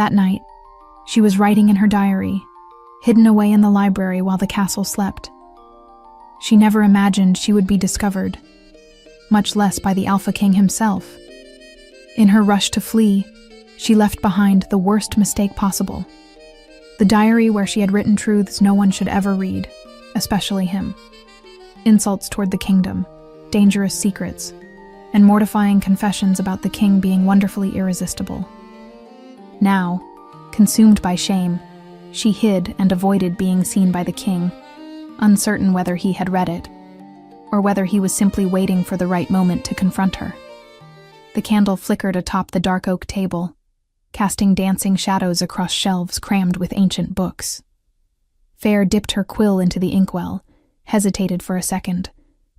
That night, she was writing in her diary, hidden away in the library while the castle slept. She never imagined she would be discovered, much less by the Alpha King himself. In her rush to flee, she left behind the worst mistake possible. The diary where she had written truths no one should ever read, especially him. Insults toward the kingdom, dangerous secrets, and mortifying confessions about the king being wonderfully irresistible. Now, consumed by shame, she hid and avoided being seen by the king, uncertain whether he had read it, or whether he was simply waiting for the right moment to confront her. The candle flickered atop the dark oak table, casting dancing shadows across shelves crammed with ancient books. Fair dipped her quill into the inkwell, hesitated for a second,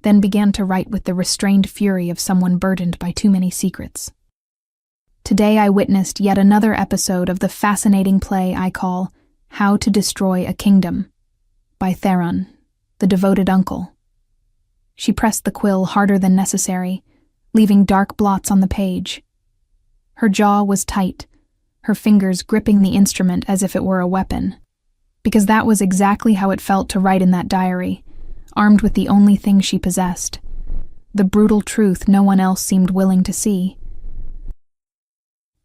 then began to write with the restrained fury of someone burdened by too many secrets. Today I witnessed yet another episode of the fascinating play I call How to Destroy a Kingdom, by Theron, the devoted uncle. She pressed the quill harder than necessary, leaving dark blots on the page. Her jaw was tight, her fingers gripping the instrument as if it were a weapon, because that was exactly how it felt to write in that diary, armed with the only thing she possessed, the brutal truth no one else seemed willing to see.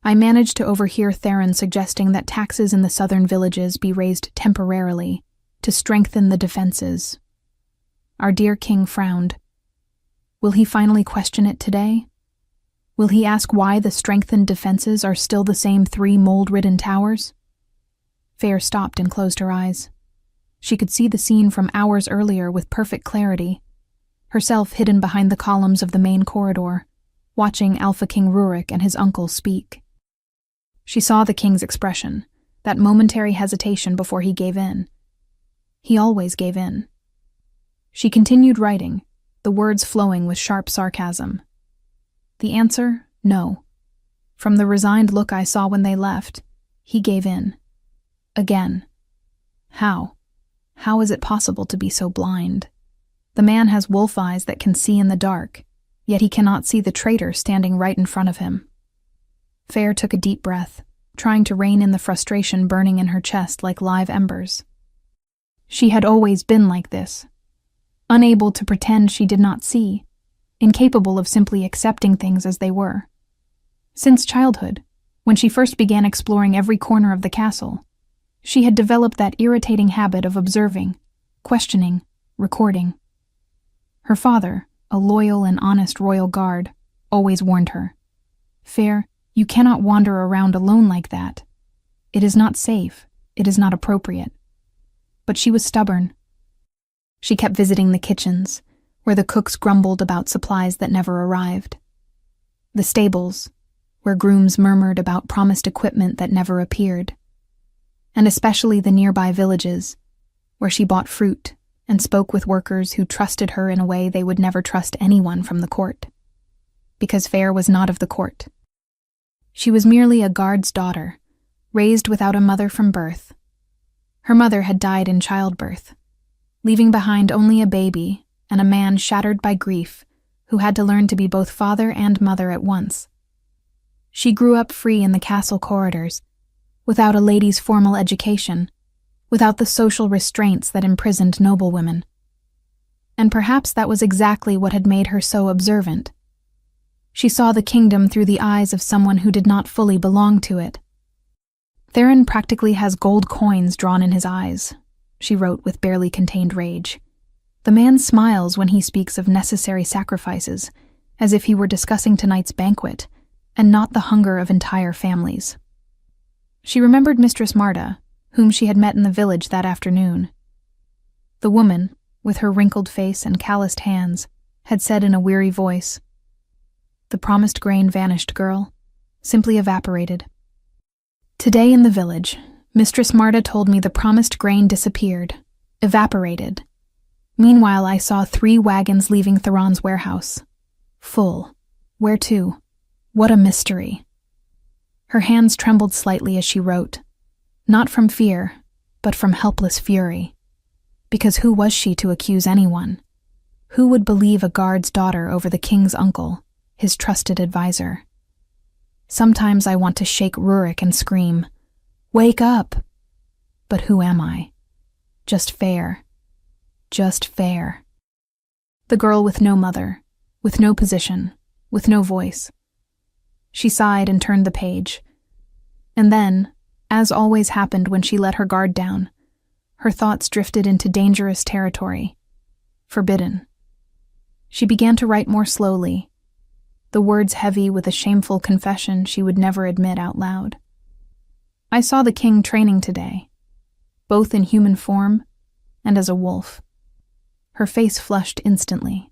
I managed to overhear Theron suggesting that taxes in the southern villages be raised temporarily to strengthen the defenses. Our dear king frowned. Will he finally question it today? Will he ask why the strengthened defenses are still the same 3 mold-ridden towers? Fair stopped and closed her eyes. She could see the scene from hours earlier with perfect clarity, herself hidden behind the columns of the main corridor, watching Alpha King Rurik and his uncle speak. She saw the king's expression, that momentary hesitation before he gave in. He always gave in. She continued writing, the words flowing with sharp sarcasm. The answer, no. From the resigned look I saw when they left, he gave in. Again. How? How is it possible to be so blind? The man has wolf eyes that can see in the dark, yet he cannot see the traitor standing right in front of him. Fair took a deep breath, trying to rein in the frustration burning in her chest like live embers. She had always been like this, unable to pretend she did not see, incapable of simply accepting things as they were. Since childhood, when she first began exploring every corner of the castle, she had developed that irritating habit of observing, questioning, recording. Her father, a loyal and honest royal guard, always warned her, "Fair, you cannot wander around alone like that. It is not safe, it is not appropriate." But she was stubborn. She kept visiting the kitchens, where the cooks grumbled about supplies that never arrived. The stables, where grooms murmured about promised equipment that never appeared. And especially the nearby villages, where she bought fruit and spoke with workers who trusted her in a way they would never trust anyone from the court. Because Fair was not of the court. She was merely a guard's daughter, raised without a mother from birth. Her mother had died in childbirth, leaving behind only a baby and a man shattered by grief who had to learn to be both father and mother at once. She grew up free in the castle corridors, without a lady's formal education, without the social restraints that imprisoned noblewomen. And perhaps that was exactly what had made her so observant. She saw the kingdom through the eyes of someone who did not fully belong to it. Theron practically has gold coins drawn in his eyes, she wrote with barely contained rage. The man smiles when he speaks of necessary sacrifices, as if he were discussing tonight's banquet, and not the hunger of entire families. She remembered Mistress Marta, whom she had met in the village that afternoon. The woman, with her wrinkled face and calloused hands, had said in a weary voice, "The promised grain vanished, girl, simply evaporated." Today in the village, Mistress Marta told me the promised grain disappeared, evaporated. Meanwhile, I saw 3 wagons leaving Theron's warehouse. Full. Where to? What a mystery. Her hands trembled slightly as she wrote, not from fear, but from helpless fury. Because who was she to accuse anyone? Who would believe a guard's daughter over the king's uncle, his trusted advisor? Sometimes I want to shake Rurik and scream, Wake up! But who am I? Just Fair. Just Fair. The girl with no mother, with no position, with no voice. She sighed and turned the page. And then, as always happened when she let her guard down, her thoughts drifted into dangerous territory. Forbidden. She began to write more slowly, the words heavy with a shameful confession she would never admit out loud. I saw the king training today, both in human form and as a wolf. Her face flushed instantly.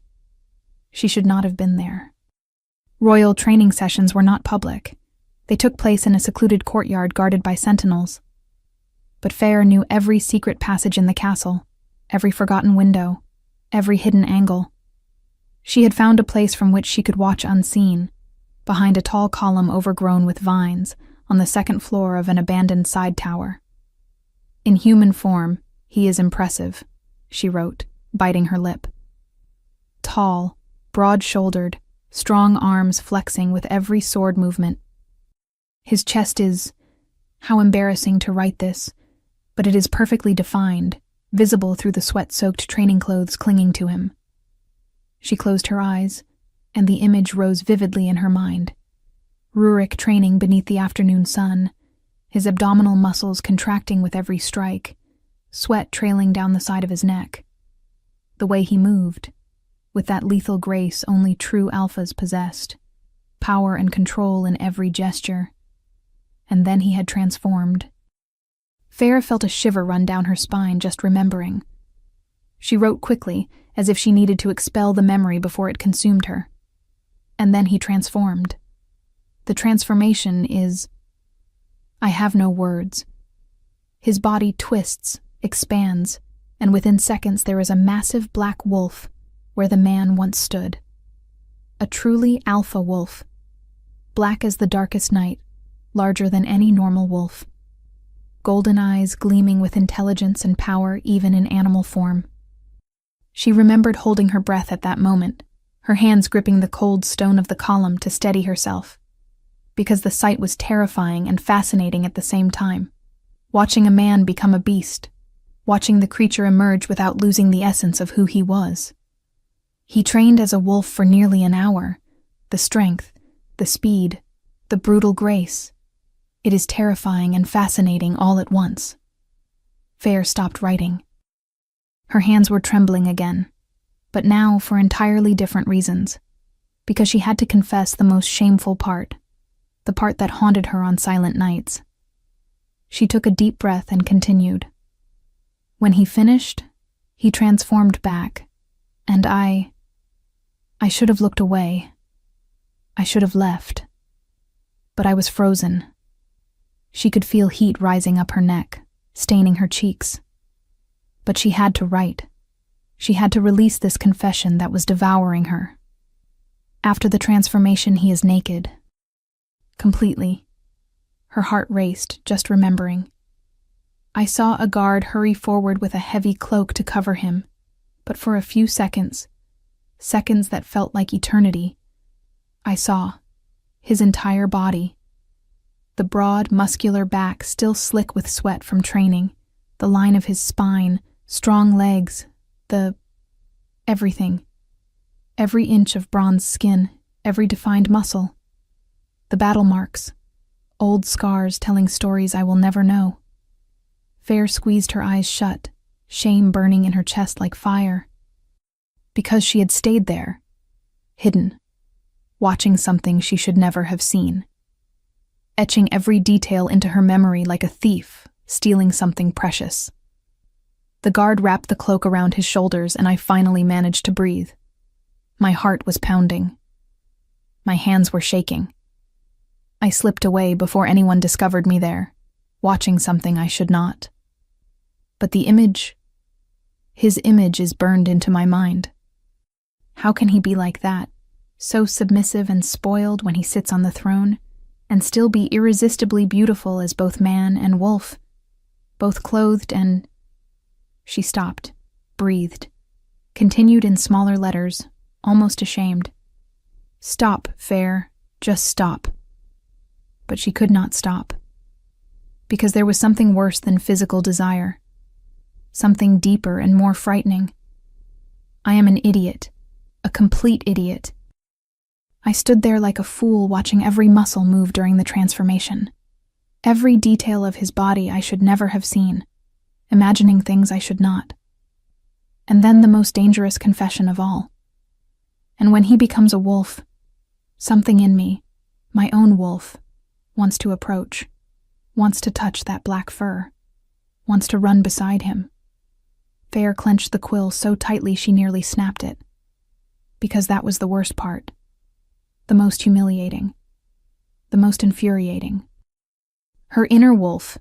She should not have been there. Royal training sessions were not public. They took place in a secluded courtyard guarded by sentinels. But Fair knew every secret passage in the castle, every forgotten window, every hidden angle. She had found a place from which she could watch unseen, behind a tall column overgrown with vines, on the second floor of an abandoned side tower. In human form, he is impressive, she wrote, biting her lip. Tall, broad-shouldered, strong arms flexing with every sword movement. His chest is, how embarrassing to write this, but it is perfectly defined, visible through the sweat-soaked training clothes clinging to him. She closed her eyes, and the image rose vividly in her mind. Rurik training beneath the afternoon sun, his abdominal muscles contracting with every strike, sweat trailing down the side of his neck. The way he moved, with that lethal grace only true alphas possessed, power and control in every gesture. And then he had transformed. Fair felt a shiver run down her spine just remembering. She wrote quickly, as if she needed to expel the memory before it consumed her. And then he transformed. The transformation is... I have no words. His body twists, expands, and within seconds there is a massive black wolf where the man once stood. A truly alpha wolf. Black as the darkest night, larger than any normal wolf. Golden eyes gleaming with intelligence and power even in animal form. She remembered holding her breath at that moment, her hands gripping the cold stone of the column to steady herself. Because the sight was terrifying and fascinating at the same time. Watching a man become a beast. Watching the creature emerge without losing the essence of who he was. He trained as a wolf for nearly an hour. The strength, the speed, the brutal grace. It is terrifying and fascinating all at once. Fair stopped writing. Her hands were trembling again, but now for entirely different reasons. Because she had to confess the most shameful part. The part that haunted her on silent nights. She took a deep breath and continued. When he finished, he transformed back, and I should have looked away. I should have left. But I was frozen. She could feel heat rising up her neck, staining her cheeks. But she had to write. She had to release this confession that was devouring her. After the transformation, he is naked. Completely. Her heart raced, just remembering. I saw a guard hurry forward with a heavy cloak to cover him, but for a few seconds, seconds that felt like eternity, I saw his entire body. The broad, muscular back still slick with sweat from training, the line of his spine, strong legs, everything. Every inch of bronze skin, every defined muscle. The battle marks, old scars telling stories I will never know. Fair squeezed her eyes shut, shame burning in her chest like fire. Because she had stayed there, hidden, watching something she should never have seen. Etching every detail into her memory like a thief, stealing something precious. The guard wrapped the cloak around his shoulders and I finally managed to breathe. My heart was pounding. My hands were shaking. I slipped away before anyone discovered me there, watching something I should not. But the image, his image is burned into my mind. How can he be like that, so submissive and spoiled when he sits on the throne, and still be irresistibly beautiful as both man and wolf, both clothed and... She stopped, breathed, continued in smaller letters, almost ashamed. Stop, Fair, just stop. But she could not stop. because there was something worse than physical desire. Something deeper and more frightening. I am an idiot. A complete idiot. I stood there like a fool, watching every muscle move during the transformation. Every detail of his body I should never have seen, imagining things I should not. And then the most dangerous confession of all. And when he becomes a wolf, something in me, my own wolf, wants to approach, wants to touch that black fur, wants to run beside him. Fair clenched the quill so tightly she nearly snapped it. Because that was the worst part. The most humiliating. The most infuriating. Her inner wolf,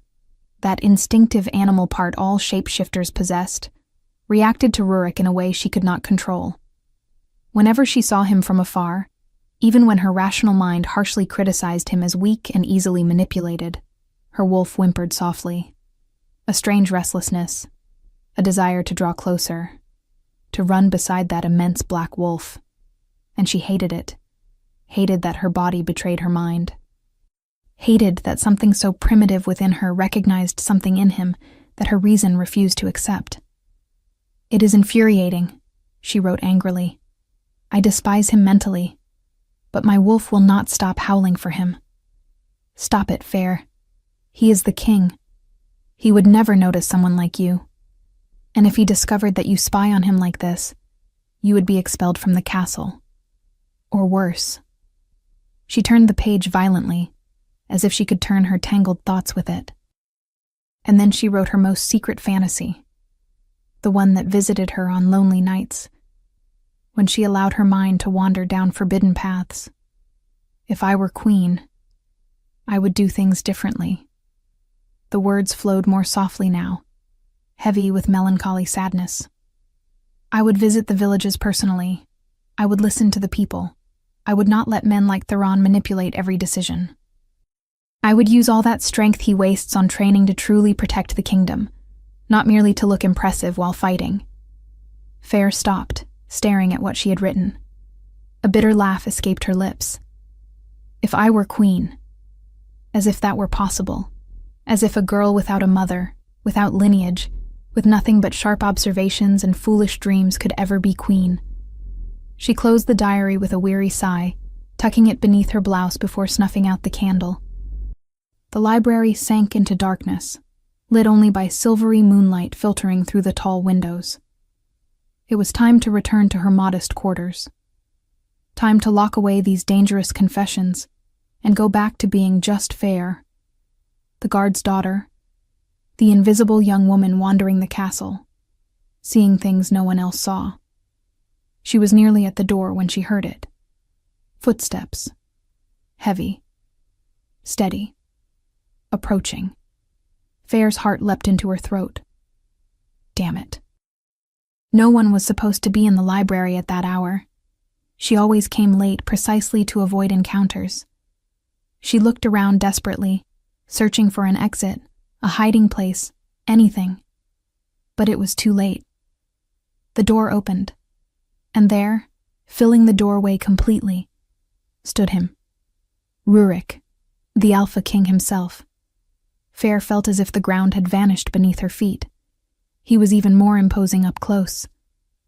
that instinctive animal part all shapeshifters possessed, reacted to Rurik in a way she could not control. Whenever she saw him from afar, even when her rational mind harshly criticized him as weak and easily manipulated, her wolf whimpered softly. A strange restlessness, a desire to draw closer, to run beside that immense black wolf. And she hated it, hated that her body betrayed her mind. Hated that something so primitive within her recognized something in him that her reason refused to accept. "It is infuriating," she wrote angrily. "I despise him mentally, but my wolf will not stop howling for him. Stop it, Fair. He is the king. He would never notice someone like you. And if he discovered that you spy on him like this, you would be expelled from the castle. Or worse." She turned the page violently, as if she could turn her tangled thoughts with it. And then she wrote her most secret fantasy, the one that visited her on lonely nights, when she allowed her mind to wander down forbidden paths. If I were queen, I would do things differently. The words flowed more softly now, heavy with melancholy sadness. I would visit the villages personally. I would listen to the people. I would not let men like Theron manipulate every decision. I would use all that strength he wastes on training to truly protect the kingdom, not merely to look impressive while fighting. Fair stopped, staring at what she had written. A bitter laugh escaped her lips. If I were queen, as if that were possible, as if a girl without a mother, without lineage, with nothing but sharp observations and foolish dreams could ever be queen. She closed the diary with a weary sigh, tucking it beneath her blouse before snuffing out the candle. The library sank into darkness, lit only by silvery moonlight filtering through the tall windows. It was time to return to her modest quarters. Time to lock away these dangerous confessions and go back to being just Fair, the guard's daughter, the invisible young woman wandering the castle, seeing things no one else saw. She was nearly at the door when she heard it. Footsteps. Heavy. Steady. Approaching. Fair's heart leapt into her throat. Damn it. No one was supposed to be in the library at that hour. She always came late precisely to avoid encounters. She looked around desperately, searching for an exit, a hiding place, anything. But it was too late. The door opened, and there, filling the doorway completely, stood him. Rurik, the Alpha King himself. Fair felt as if the ground had vanished beneath her feet. He was even more imposing up close.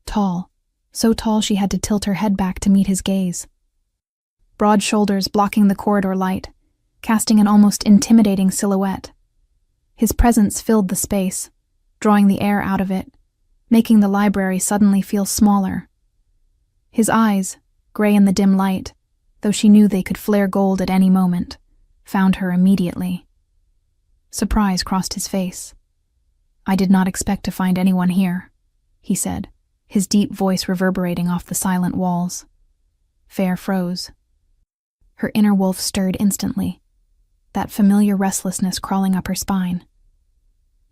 Tall, so tall she had to tilt her head back to meet his gaze. Broad shoulders blocking the corridor light, casting an almost intimidating silhouette. His presence filled the space, drawing the air out of it, making the library suddenly feel smaller. His eyes, gray in the dim light, though she knew they could flare gold at any moment, found her immediately. Surprise crossed his face. "I did not expect to find anyone here," he said, his deep voice reverberating off the silent walls. Fair froze. Her inner wolf stirred instantly, that familiar restlessness crawling up her spine.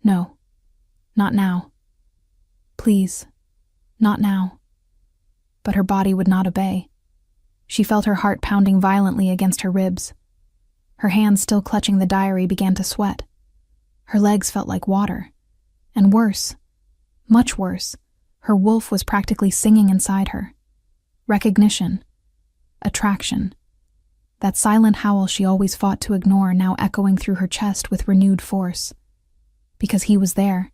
"No, not now. Please, not now." But her body would not obey. She felt her heart pounding violently against her ribs. Her hands still clutching the diary began to sweat. Her legs felt like water. And worse, much worse, her wolf was practically singing inside her. Recognition. Attraction. that silent howl she always fought to ignore now echoing through her chest with renewed force. Because he was there.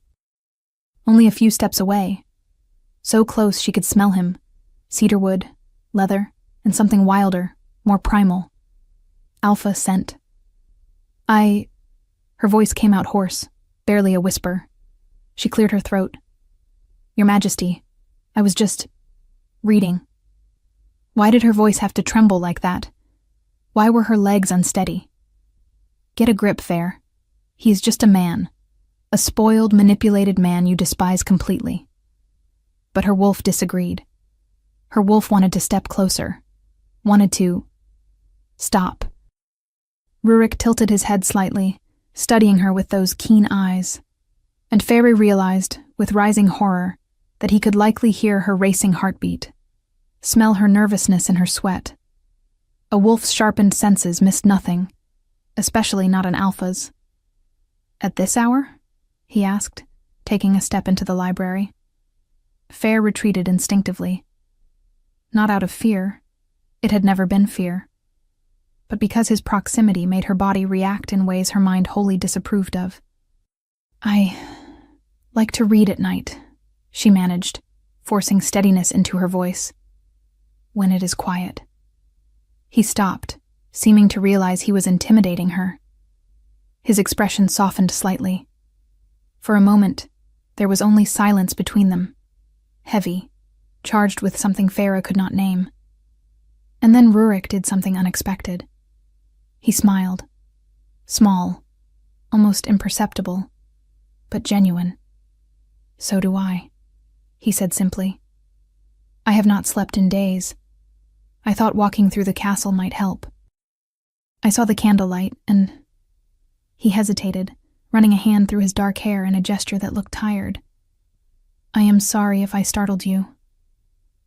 Only a few steps away. So close she could smell him. Cedarwood, leather, and something wilder, more primal. Alpha scent. Her voice came out hoarse, barely a whisper. She cleared her throat. Your Majesty, I was just reading. Why did her voice have to tremble like that? Why were her legs unsteady? Get a grip, Fair. He is just a man. A spoiled, manipulated man you despise completely. But her wolf disagreed. Her wolf wanted to step closer. Wanted to stop. Rurik tilted his head slightly, studying her with those keen eyes. And Fairy realized, with rising horror, that he could likely hear her racing heartbeat, smell her nervousness in her sweat. A wolf's sharpened senses missed nothing, especially not an alpha's. At this hour? He asked, taking a step into the library. Fair retreated instinctively. Not out of fear. It had never been fear. But because his proximity made her body react in ways her mind wholly disapproved of. I like to read at night, she managed, forcing steadiness into her voice. When it is quiet. He stopped, seeming to realize he was intimidating her. His expression softened slightly. For a moment, there was only silence between them, heavy, charged with something Farah could not name. And then Rurik did something unexpected. He smiled. Small, almost imperceptible, but genuine. So do I, he said simply. I have not slept in days. I thought walking through the castle might help. I saw the candlelight, and he hesitated, running a hand through his dark hair in a gesture that looked tired. I am sorry if I startled you.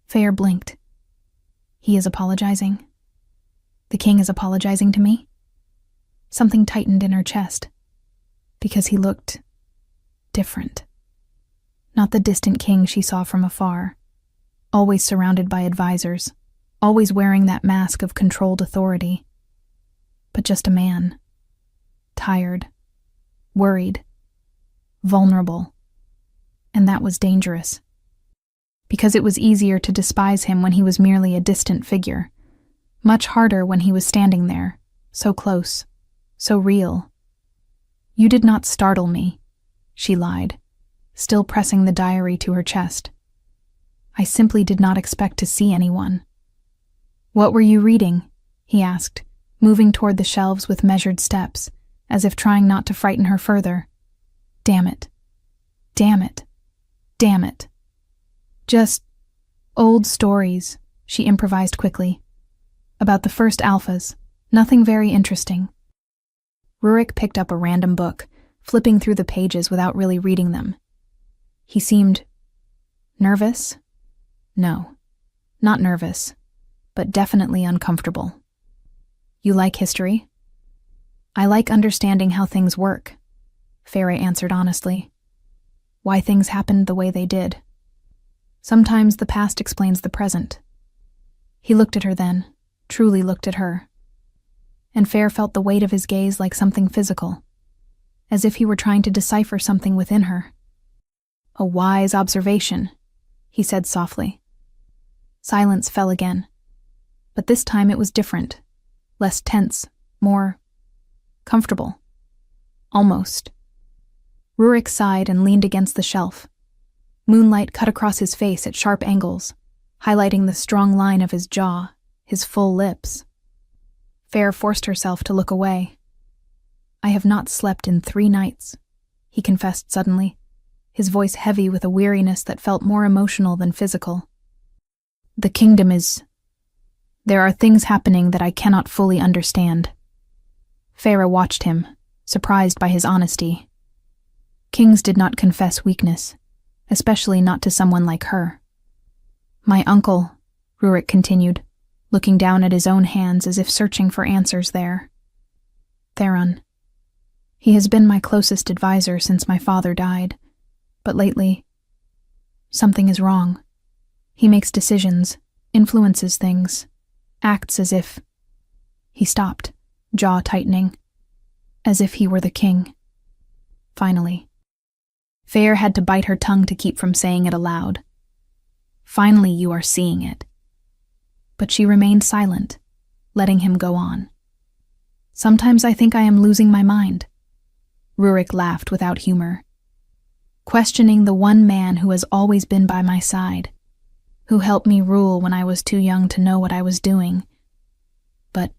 Fair blinked. He is apologizing. The king is apologizing to me? Something tightened in her chest, because he looked different. Not the distant king she saw from afar, always surrounded by advisors, always wearing that mask of controlled authority, but just a man. Tired, worried, vulnerable. And that was dangerous. Because it was easier to despise him when he was merely a distant figure. Much harder when he was standing there, so close, so real. You did not startle me, she lied, still pressing the diary to her chest. I simply did not expect to see anyone. What were you reading? He asked, moving toward the shelves with measured steps, as if trying not to frighten her further. Damn it. Damn it. Damn it. Just old stories, she improvised quickly. About the first alphas, nothing very interesting. Rurik picked up a random book, flipping through the pages without really reading them. He seemed nervous? No, not nervous, but definitely uncomfortable. You like history? I like understanding how things work, Fairy answered honestly. Why things happened the way they did. Sometimes the past explains the present. He looked at her then, truly looked at her. And Fair felt the weight of his gaze like something physical, as if he were trying to decipher something within her. A wise observation, he said softly. Silence fell again, but this time it was different, less tense, more comfortable. Almost. Rurik sighed and leaned against the shelf. Moonlight cut across his face at sharp angles, highlighting the strong line of his jaw, his full lips. Fair forced herself to look away. I have not slept in 3 nights, he confessed suddenly, his voice heavy with a weariness that felt more emotional than physical. The kingdom is... There are things happening that I cannot fully understand. Farah watched him, surprised by his honesty. Kings did not confess weakness, especially not to someone like her. My uncle, Rurik continued, looking down at his own hands as if searching for answers there. Theron. He has been my closest advisor since my father died, but lately, something is wrong. He makes decisions, influences things, acts as if... He stopped, jaw tightening, as if he were the king. Finally. Fair had to bite her tongue to keep from saying it aloud. Finally, you are seeing it. But she remained silent, letting him go on. Sometimes I think I am losing my mind. Rurik laughed without humor, questioning the one man who has always been by my side, who helped me rule when I was too young to know what I was doing. But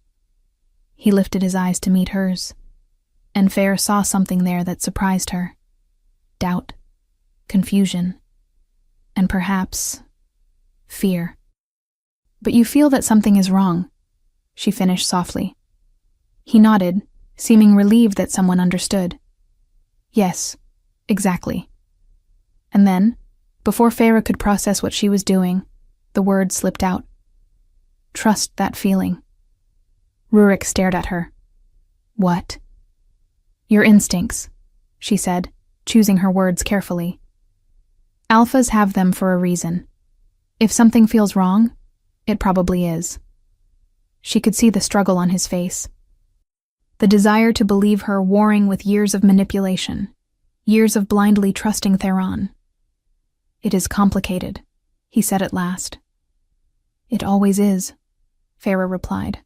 he lifted his eyes to meet hers, and Fair saw something there that surprised her. Doubt, confusion, and perhaps fear. But you feel that something is wrong, she finished softly. He nodded, seeming relieved that someone understood. Yes, exactly. And then, before Farah could process what she was doing, the word slipped out. Trust that feeling. Rurik stared at her. What? Your instincts, she said, choosing her words carefully. Alphas have them for a reason. If something feels wrong, it probably is. She could see the struggle on his face. The desire to believe her warring with years of manipulation, years of blindly trusting Theron. It is complicated, he said at last. It always is, Farah replied.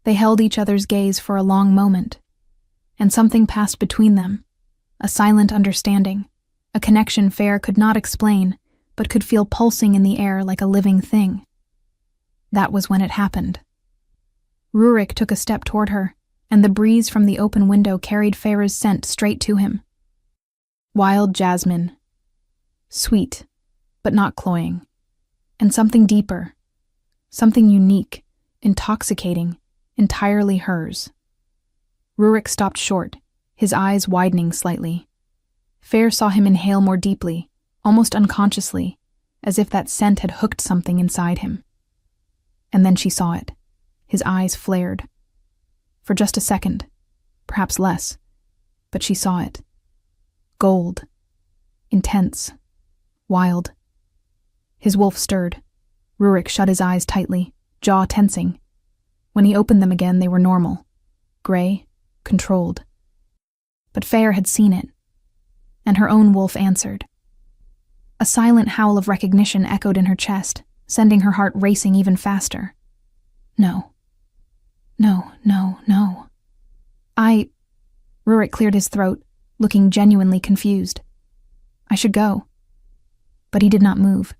They held each other's gaze for a long moment, and something passed between them, a silent understanding, a connection Fair could not explain, but could feel pulsing in the air like a living thing. That was when it happened. Rurik took a step toward her, and the breeze from the open window carried Farah's scent straight to him. Wild jasmine. Sweet, but not cloying. And something deeper. Something unique, intoxicating, entirely hers. Rurik stopped short, his eyes widening slightly. Fair saw him inhale more deeply, almost unconsciously, as if that scent had hooked something inside him. And then she saw it. His eyes flared. For just a second, perhaps less, but she saw it. Gold. Intense. Wild. His wolf stirred. Rurik shut his eyes tightly, jaw tensing. When he opened them again, they were normal. Gray, controlled. But Fair had seen it, and her own wolf answered. A silent howl of recognition echoed in her chest, sending her heart racing even faster. No. No. Rurik cleared his throat, looking genuinely confused. I should go. But he did not move.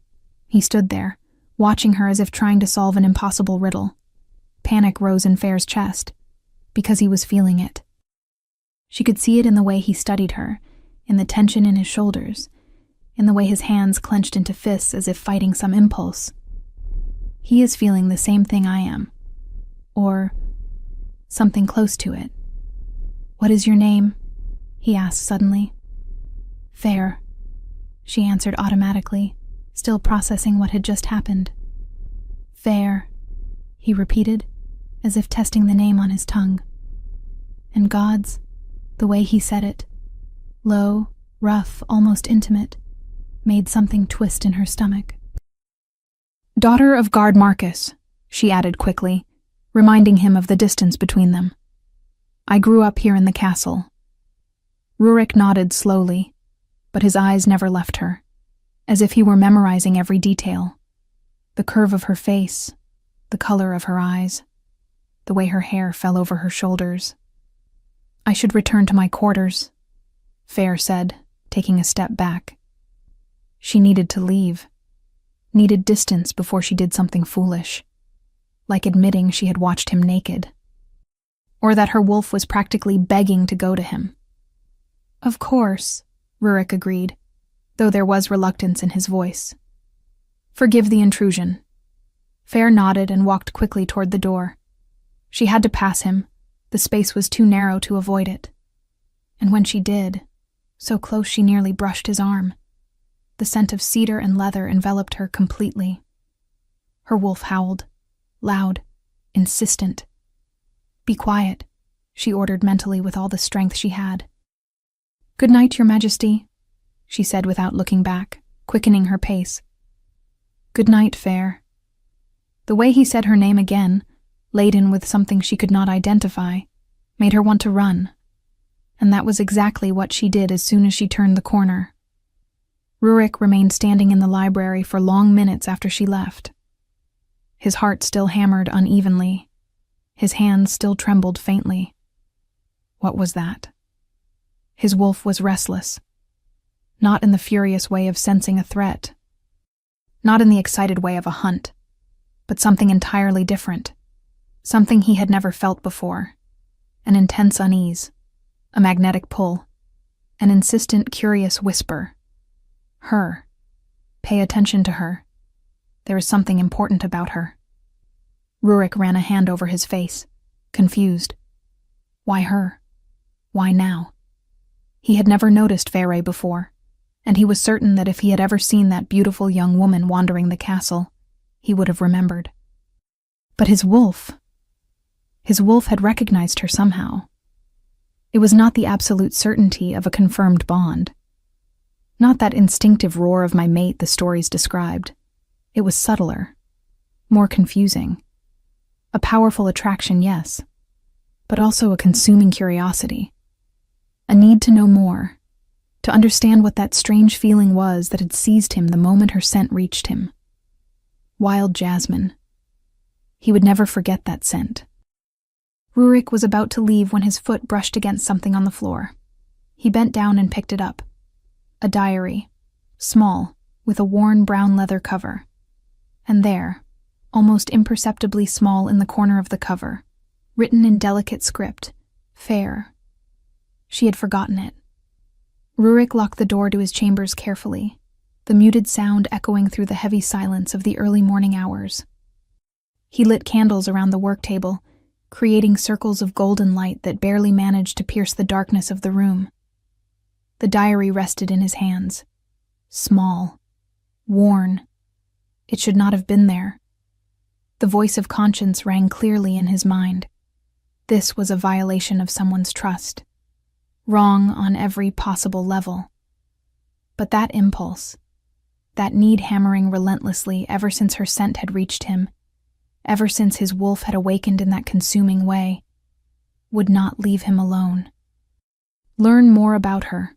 He stood there, watching her as if trying to solve an impossible riddle. Panic rose in Fair's chest, because he was feeling it. She could see it in the way he studied her, in the tension in his shoulders, in the way his hands clenched into fists as if fighting some impulse. He is feeling the same thing I am. Or something close to it. What is your name? He asked suddenly. Fair, she answered automatically, still processing what had just happened. Fair, he repeated, as if testing the name on his tongue. And God's, the way he said it, low, rough, almost intimate, made something twist in her stomach. Daughter of Guard Marcus, she added quickly, reminding him of the distance between them. I grew up here in the castle. Rurik nodded slowly, but his eyes never left her, as if he were memorizing every detail. The curve of her face, the color of her eyes, the way her hair fell over her shoulders. I should return to my quarters, Fair said, taking a step back. She needed to leave, needed distance before she did something foolish, like admitting she had watched him naked, or that her wolf was practically begging to go to him. Of course, Rurik agreed, though there was reluctance in his voice. Forgive the intrusion. Fair nodded and walked quickly toward the door. She had to pass him. The space was too narrow to avoid it. And when she did, so close she nearly brushed his arm. The scent of cedar and leather enveloped her completely. Her wolf howled, loud, insistent. Be quiet, she ordered mentally with all the strength she had. Good night, Your Majesty, she said without looking back, quickening her pace. Good night, Fair. The way he said her name again, laden with something she could not identify, made her want to run. And that was exactly what she did as soon as she turned the corner. Rurik remained standing in the library for long minutes after she left. His heart still hammered unevenly. His hands still trembled faintly. What was that? His wolf was restless. Not in the furious way of sensing a threat. Not in the excited way of a hunt. But something entirely different. Something he had never felt before. An intense unease. A magnetic pull. An insistent, curious whisper. Her. Pay attention to her. There is something important about her. Rurik ran a hand over his face, confused. Why her? Why now? He had never noticed Feyre before, and he was certain that if he had ever seen that beautiful young woman wandering the castle, he would have remembered. But his wolf had recognized her somehow. It was not the absolute certainty of a confirmed bond. Not that instinctive roar of my mate the stories described. It was subtler, more confusing. A powerful attraction, yes, but also a consuming curiosity. A need to know more, to understand what that strange feeling was that had seized him the moment her scent reached him. Wild jasmine. He would never forget that scent. Rurik was about to leave when his foot brushed against something on the floor. He bent down and picked it up. A diary, small, with a worn brown leather cover. And there, almost imperceptibly small in the corner of the cover, written in delicate script, Fair. She had forgotten it. Rurik locked the door to his chambers carefully, the muted sound echoing through the heavy silence of the early morning hours. He lit candles around the work table, creating circles of golden light that barely managed to pierce the darkness of the room. The diary rested in his hands. Small. Worn. It should not have been there. The voice of conscience rang clearly in his mind. This was a violation of someone's trust. Wrong on every possible level. But that impulse, that need hammering relentlessly ever since her scent had reached him, ever since his wolf had awakened in that consuming way, would not leave him alone. Learn more about her.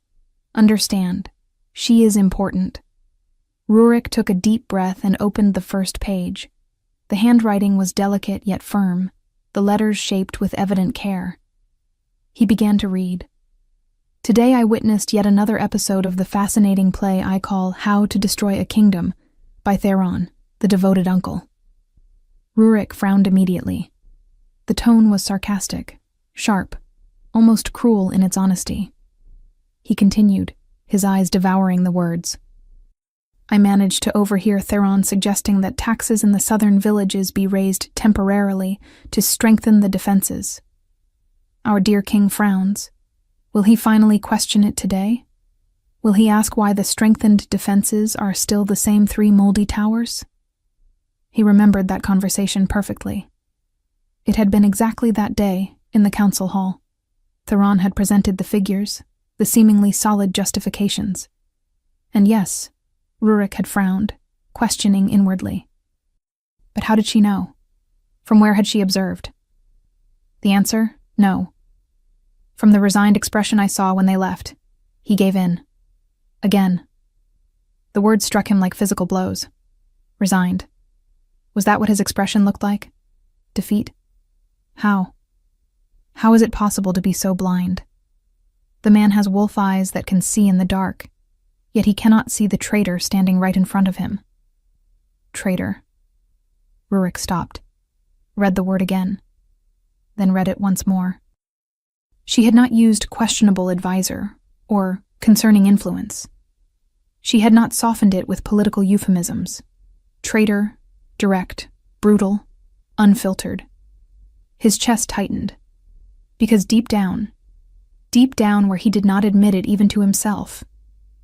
Understand. She is important. Rurik took a deep breath and opened the first page. The handwriting was delicate yet firm, the letters shaped with evident care. He began to read. Today I witnessed yet another episode of the fascinating play I call How to Destroy a Kingdom by Theron, the devoted uncle. Rurik frowned immediately. The tone was sarcastic, sharp, almost cruel in its honesty. He continued, his eyes devouring the words. I managed to overhear Theron suggesting that taxes in the southern villages be raised temporarily to strengthen the defenses. Our dear king frowns. Will he finally question it today? Will he ask why the strengthened defenses are still the same 3 moldy towers? He remembered that conversation perfectly. It had been exactly that day, in the council hall. Theron had presented the figures, the seemingly solid justifications. And yes, Rurik had frowned, questioning inwardly. But how did she know? From where had she observed? The answer, no. From the resigned expression I saw when they left, he gave in. Again. The words struck him like physical blows. Resigned. Was that what his expression looked like? Defeat? How? How is it possible to be so blind? The man has wolf eyes that can see in the dark, yet he cannot see the traitor standing right in front of him. Traitor. Rurik stopped, read the word again, then read it once more. She had not used questionable advisor or concerning influence. She had not softened it with political euphemisms. Traitor, direct, brutal, unfiltered. His chest tightened, because deep down where he did not admit it even to himself,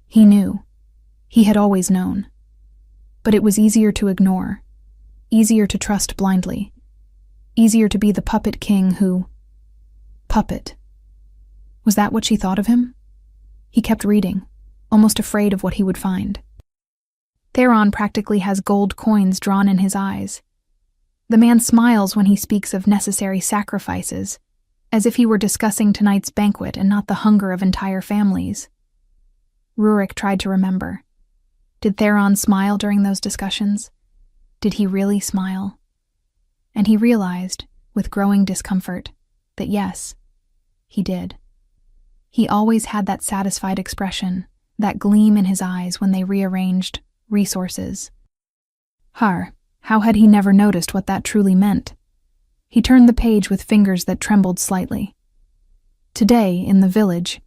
he knew. He had always known. But it was easier to ignore, easier to trust blindly, easier to be the puppet king who... Puppet. Was that what she thought of him? He kept reading, almost afraid of what he would find. Theron practically has gold coins drawn in his eyes. The man smiles when he speaks of necessary sacrifices, as if he were discussing tonight's banquet and not the hunger of entire families. Rurik tried to remember. Did Theron smile during those discussions? Did he really smile? And he realized, with growing discomfort, that yes, he did. He always had that satisfied expression, that gleam in his eyes when they rearranged resources. How had he never noticed what that truly meant? He turned the page with fingers that trembled slightly. Today, in the village,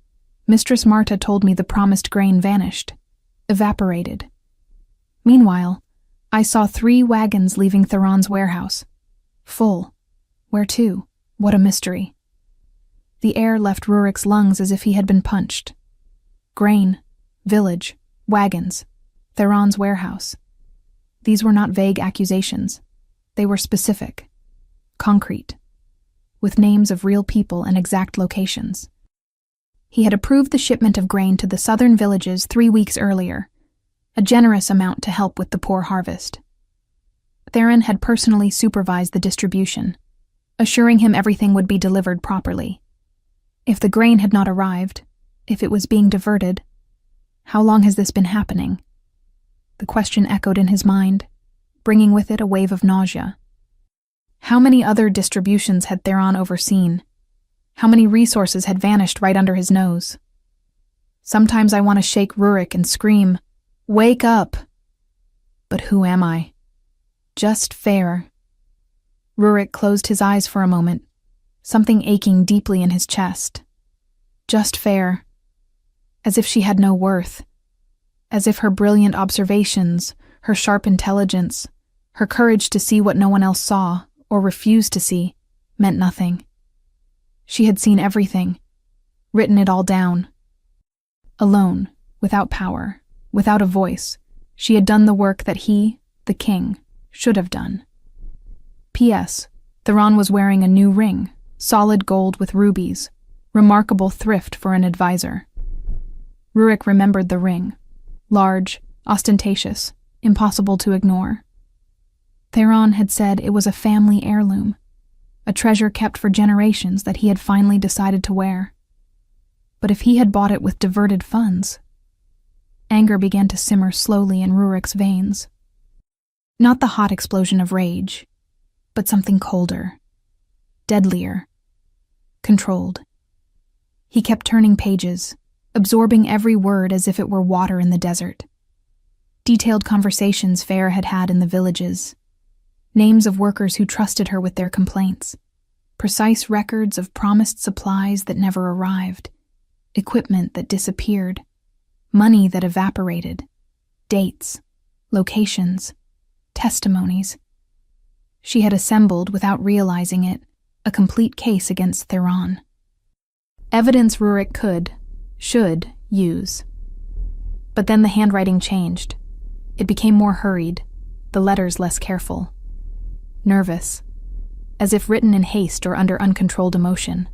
Mistress Marta told me the promised grain vanished, evaporated. Meanwhile, I saw 3 wagons leaving Theron's warehouse. Full. Where to? What a mystery. The air left Rurik's lungs as if he had been punched. Grain, village, wagons, Theron's warehouse. These were not vague accusations. They were specific, concrete, with names of real people and exact locations. He had approved the shipment of grain to the southern villages 3 weeks earlier, a generous amount to help with the poor harvest. Theron had personally supervised the distribution, assuring him everything would be delivered properly. If the grain had not arrived, if it was being diverted, how long has this been happening? The question echoed in his mind, bringing with it a wave of nausea. How many other distributions had Theron overseen? How many resources had vanished right under his nose? Sometimes I want to shake Rurik and scream, "Wake up!" But who am I? Just fair. Rurik closed his eyes for a moment, something aching deeply in his chest. Just fair. As if she had no worth. As if her brilliant observations, her sharp intelligence, her courage to see what no one else saw, or refused to see, meant nothing. She had seen everything, written it all down. Alone, without power, without a voice, she had done the work that he, the king, should have done. P.S. Theron was wearing a new ring, solid gold with rubies, remarkable thrift for an advisor. Rurik remembered the ring. Large, ostentatious, impossible to ignore. Theron had said it was a family heirloom, a treasure kept for generations that he had finally decided to wear. But if he had bought it with diverted funds? Anger began to simmer slowly in Rurik's veins. Not the hot explosion of rage, but something colder, deadlier, controlled. He kept turning pages, absorbing every word as if it were water in the desert. Detailed conversations Fair had had in the villages, names of workers who trusted her with their complaints, precise records of promised supplies that never arrived, equipment that disappeared, money that evaporated, dates, locations, testimonies. She had assembled, without realizing it, a complete case against Theron. Evidence Rurik should use. But then the handwriting changed. It became more hurried, the letters less careful. Nervous, as if written in haste or under uncontrolled emotion.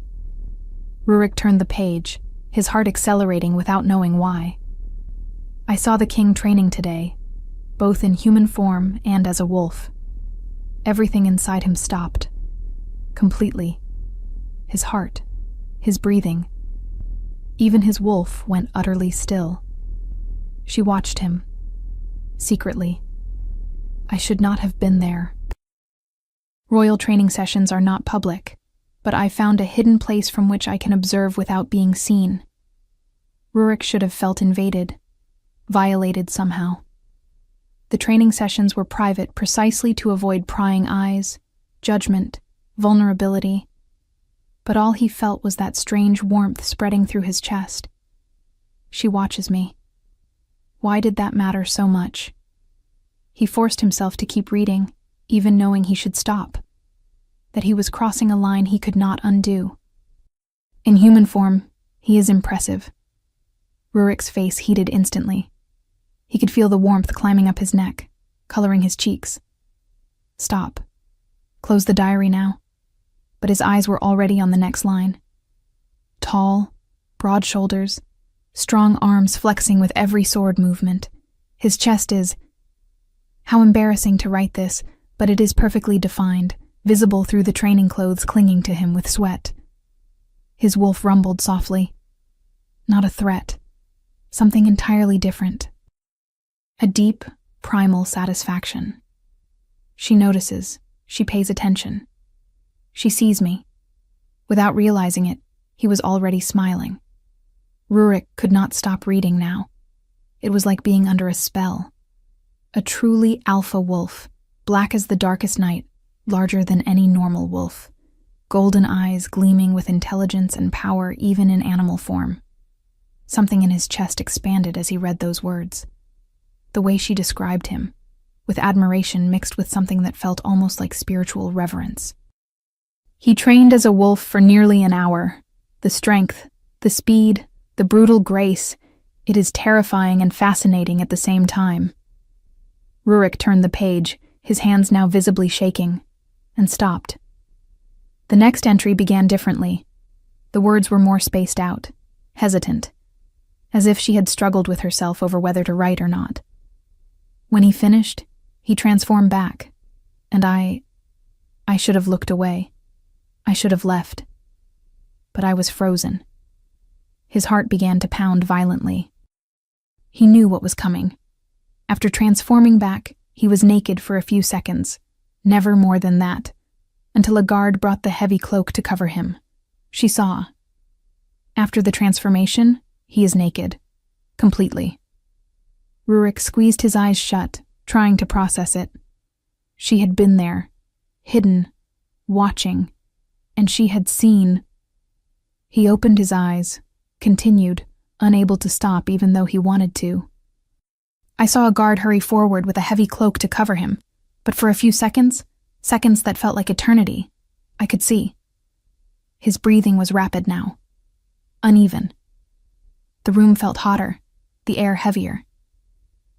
Rurik turned the page, his heart accelerating without knowing why. I saw the king training today, both in human form and as a wolf. Everything inside him stopped. Completely. His heart, his breathing. Even his wolf went utterly still. She watched him, secretly. I should not have been there. Royal training sessions are not public, but I found a hidden place from which I can observe without being seen. Rurik should have felt invaded, violated somehow. The training sessions were private precisely to avoid prying eyes, judgment, vulnerability. But all he felt was that strange warmth spreading through his chest. She watches me. Why did that matter so much? He forced himself to keep reading, even knowing he should stop, that he was crossing a line he could not undo. In human form, he is impressive. Rurik's face heated instantly. He could feel the warmth climbing up his neck, coloring his cheeks. Stop. Close the diary now. But his eyes were already on the next line. Tall, broad shoulders, strong arms flexing with every sword movement. His chest is... How embarrassing to write this, but it is perfectly defined, visible through the training clothes clinging to him with sweat. His wolf rumbled softly. Not a threat. Something entirely different. A deep, primal satisfaction. She notices. She pays attention. She sees me. Without realizing it, he was already smiling. Rurik could not stop reading now. It was like being under a spell. A truly alpha wolf, black as the darkest night, larger than any normal wolf. Golden eyes gleaming with intelligence and power even in animal form. Something in his chest expanded as he read those words. The way she described him, with admiration mixed with something that felt almost like spiritual reverence. He trained as a wolf for nearly an hour. The strength, the speed, the brutal grace, it is terrifying and fascinating at the same time. Rurik turned the page, his hands now visibly shaking, and stopped. The next entry began differently. The words were more spaced out, hesitant, as if she had struggled with herself over whether to write or not. When he finished, he transformed back, and I should have looked away. I should have left. But I was frozen. His heart began to pound violently. He knew what was coming. After transforming back, he was naked for a few seconds, never more than that, until a guard brought the heavy cloak to cover him. She saw. After the transformation, he is naked. Completely. Rurik squeezed his eyes shut, trying to process it. She had been there, hidden, watching, and she had seen. He opened his eyes, continued, unable to stop even though he wanted to. I saw a guard hurry forward with a heavy cloak to cover him, but for a few seconds that felt like eternity, I could see. His breathing was rapid now. Uneven. The room felt hotter, the air heavier.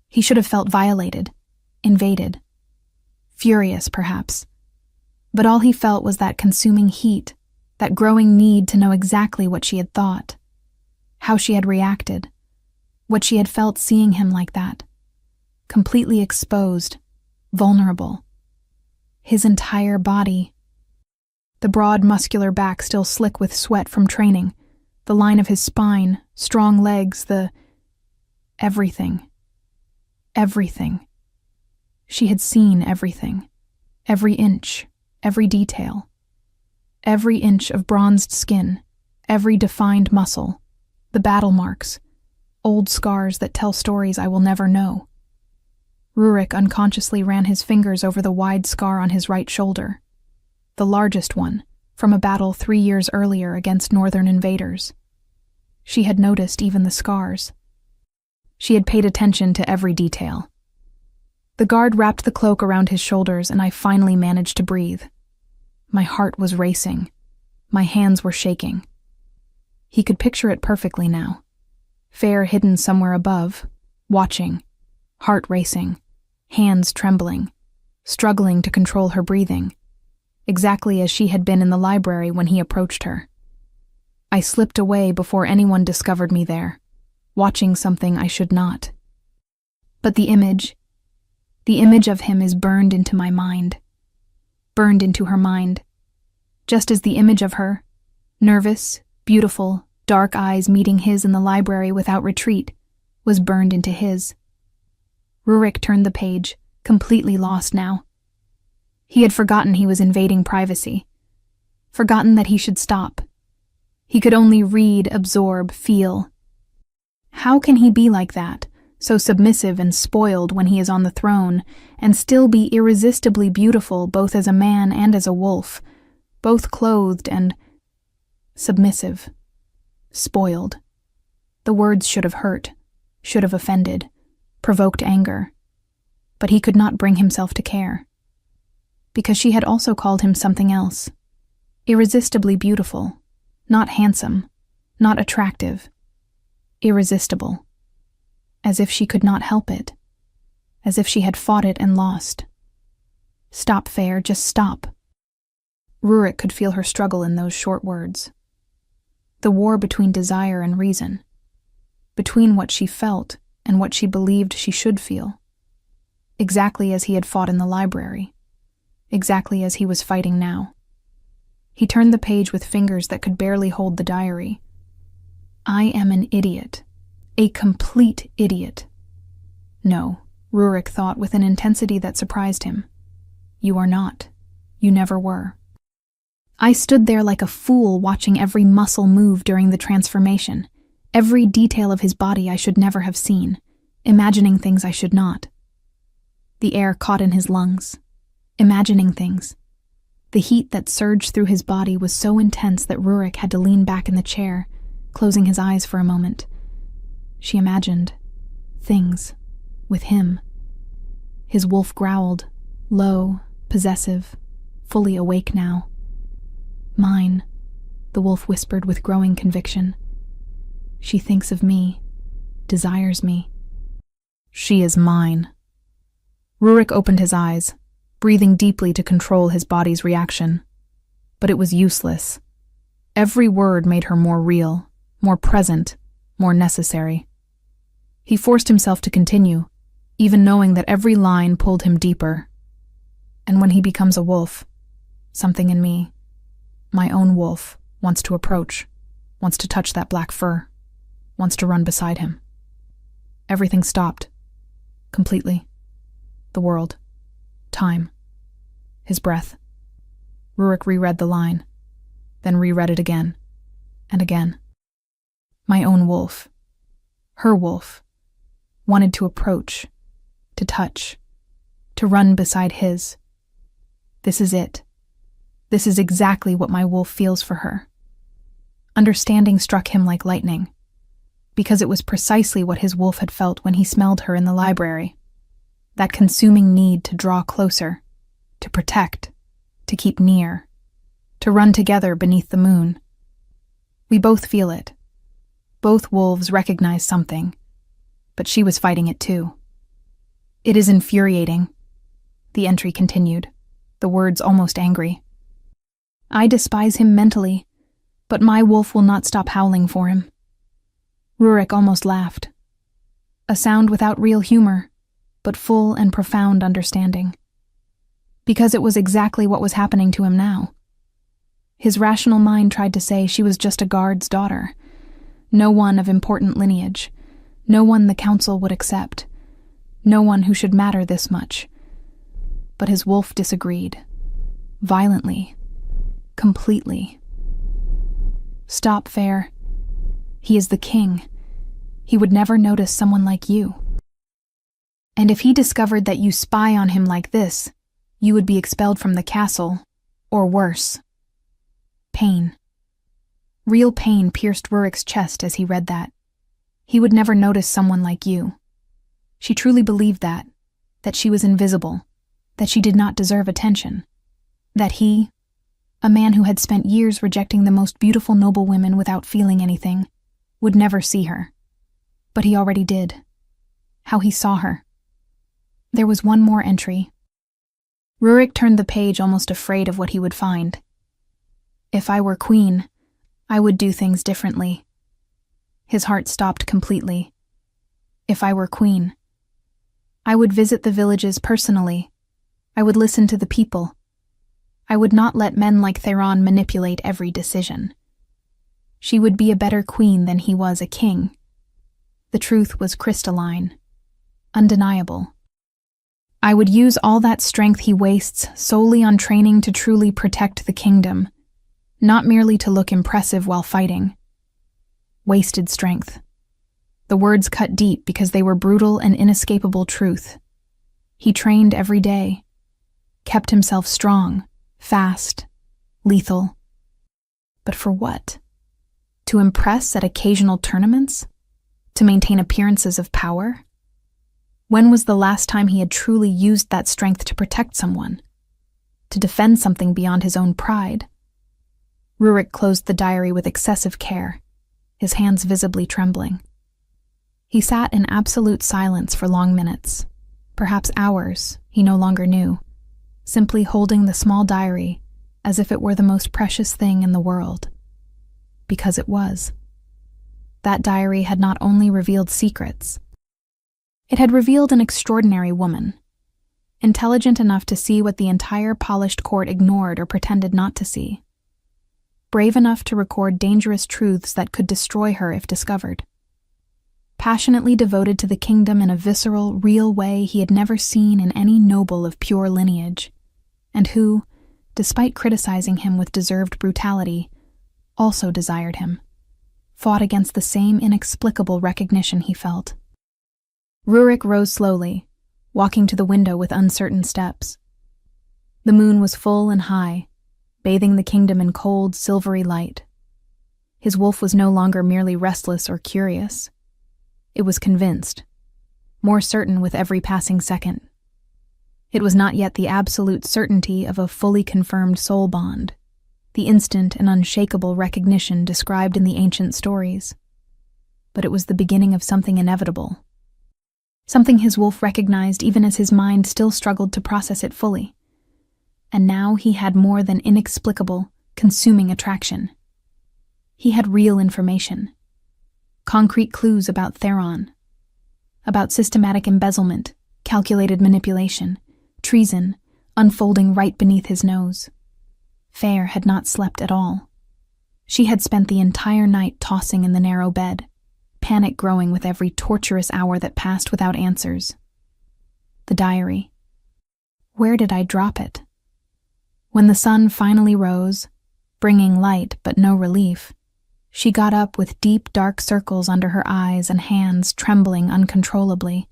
He should have felt violated, invaded. Furious, perhaps. But all he felt was that consuming heat, that growing need to know exactly what she had thought, how she had reacted, what she had felt seeing him like that. Completely exposed, vulnerable. His entire body. The broad, muscular back still slick with sweat from training, the line of his spine, strong legs, the... everything. Everything. She had seen everything. Every inch, every detail. Every inch of bronzed skin, every defined muscle, the battle marks, old scars that tell stories I will never know. Rurik unconsciously ran his fingers over the wide scar on his right shoulder, the largest one, from a battle 3 years earlier against northern invaders. She had noticed even the scars. She had paid attention to every detail. The guard wrapped the cloak around his shoulders, and I finally managed to breathe. My heart was racing. My hands were shaking. He could picture it perfectly now. Fair hidden somewhere above, watching, heart racing, hands trembling, struggling to control her breathing, exactly as she had been in the library when he approached her. I slipped away before anyone discovered me there, watching something I should not. But the image of him is burned into my mind, burned into her mind, just as the image of her, nervous, beautiful, dark eyes meeting his in the library without retreat, was burned into his. Rurik turned the page, completely lost now. He had forgotten he was invading privacy, forgotten that he should stop. He could only read, absorb, feel. How can he be like that, so submissive and spoiled when he is on the throne, and still be irresistibly beautiful both as a man and as a wolf, both clothed and submissive, spoiled? The words should have hurt, should have offended, provoked anger, but he could not bring himself to care. Because she had also called him something else, irresistibly beautiful, not handsome, not attractive, irresistible. As if she could not help it, as if she had fought it and lost. Stop, Fair, just stop. Rurik could feel her struggle in those short words. The war between desire and reason, between what she felt and what she believed she should feel, exactly as he had fought in the library, exactly as he was fighting now. He turned the page with fingers that could barely hold the diary. I am an idiot. A complete idiot. No, Rurik thought with an intensity that surprised him. You are not. You never were. I stood there like a fool watching every muscle move during the transformation, every detail of his body I should never have seen, imagining things I should not. The air caught in his lungs. Imagining things. The heat that surged through his body was so intense that Rurik had to lean back in the chair, closing his eyes for a moment. She imagined things with him. His wolf growled, low, possessive, fully awake now. Mine, the wolf whispered with growing conviction. She thinks of me, desires me. She is mine. Rurik opened his eyes, breathing deeply to control his body's reaction. But it was useless. Every word made her more real, more present, more necessary. He forced himself to continue, even knowing that every line pulled him deeper. And when he becomes a wolf, something in me, my own wolf, wants to approach, wants to touch that black fur, wants to run beside him. Everything stopped. Completely. The world. Time. His breath. Rurik reread the line, then reread it again, and again. My own wolf. Her wolf. Wanted to approach, to touch, to run beside his. This is it. This is exactly what my wolf feels for her. Understanding struck him like lightning, because it was precisely what his wolf had felt when he smelled her in the library. That consuming need to draw closer, to protect, to keep near, to run together beneath the moon. We both feel it. Both wolves recognize something, but she was fighting it too. It is infuriating, the entry continued, the words almost angry. I despise him mentally, but my wolf will not stop howling for him. Rurik almost laughed. A sound without real humor, but full and profound understanding. Because it was exactly what was happening to him now. His rational mind tried to say she was just a guard's daughter, no one of important lineage, no one the council would accept, no one who should matter this much. But his wolf disagreed. Violently. Completely. Stop, Fair. He is the king. He would never notice someone like you. And if he discovered that you spy on him like this, you would be expelled from the castle, or worse. Pain. Real pain pierced Rurik's chest as he read that. He would never notice someone like you. She truly believed that she was invisible, that she did not deserve attention, that he, a man who had spent years rejecting the most beautiful noble women without feeling anything, would never see her. But he already did. How he saw her. There was one more entry. Rurik turned the page almost afraid of what he would find. If I were queen, I would do things differently. His heart stopped completely. If I were queen, I would visit the villages personally. I would listen to the people. I would not let men like Theron manipulate every decision. She would be a better queen than he was a king. The truth was crystalline, undeniable. I would use all that strength he wastes solely on training to truly protect the kingdom, not merely to look impressive while fighting. Wasted strength. The words cut deep because they were brutal and inescapable truth. He trained every day, kept himself strong, fast, lethal. But for what? To impress at occasional tournaments? To maintain appearances of power? When was the last time he had truly used that strength to protect someone? To defend something beyond his own pride? Rurik closed the diary with excessive care, his hands visibly trembling. He sat in absolute silence for long minutes, perhaps hours, he no longer knew, simply holding the small diary as if it were the most precious thing in the world. Because it was. That diary had not only revealed secrets, it had revealed an extraordinary woman. intelligent enough to see what the entire polished court ignored or pretended not to see. Brave enough to record dangerous truths that could destroy her if discovered. Passionately devoted to the kingdom in a visceral, real way he had never seen in any noble of pure lineage, and who, despite criticizing him with deserved brutality, also desired him, fought against the same inexplicable recognition he felt. Rurik rose slowly, walking to the window with uncertain steps. The moon was full and high, bathing the kingdom in cold, silvery light. His wolf was no longer merely restless or curious. It was convinced, more certain with every passing second. It was not yet the absolute certainty of a fully confirmed soul bond, the instant and unshakable recognition described in the ancient stories. But it was the beginning of something inevitable. Something his wolf recognized even as his mind still struggled to process it fully. And now he had more than inexplicable, consuming attraction. He had real information. Concrete clues about Theron, about systematic embezzlement, calculated manipulation, treason, unfolding right beneath his nose. Fair had not slept at all. She had spent the entire night tossing in the narrow bed, panic growing with every torturous hour that passed without answers. The diary. Where did I drop it? When the sun finally rose, bringing light but no relief, she got up with deep, dark circles under her eyes and hands trembling uncontrollably.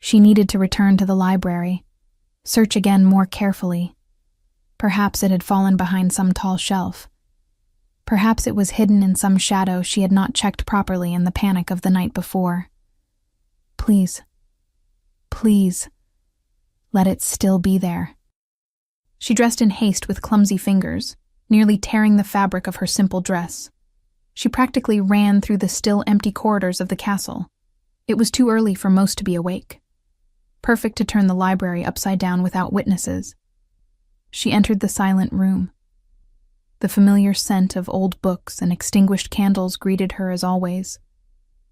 She needed to return to the library, search again more carefully. Perhaps it had fallen behind some tall shelf. Perhaps it was hidden in some shadow she had not checked properly in the panic of the night before. Please, please, let it still be there. She dressed in haste with clumsy fingers, nearly tearing the fabric of her simple dress. She practically ran through the still empty corridors of the castle. It was too early for most to be awake. Perfect to turn the library upside down without witnesses. She entered the silent room. The familiar scent of old books and extinguished candles greeted her as always,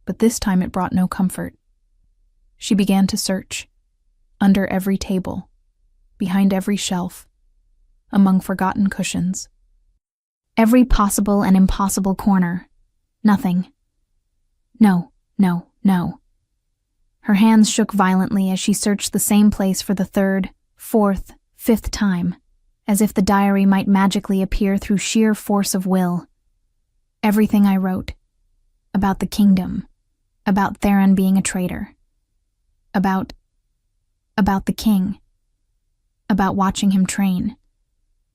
but this time it brought no comfort. She began to search, under every table, behind every shelf, among forgotten cushions. Every possible and impossible corner. Nothing. No, no, no. Her hands shook violently as she searched the same place for the third, fourth, fifth time, as if the diary might magically appear through sheer force of will. Everything I wrote. About the kingdom. About Theron being a traitor. About the king. About watching him train.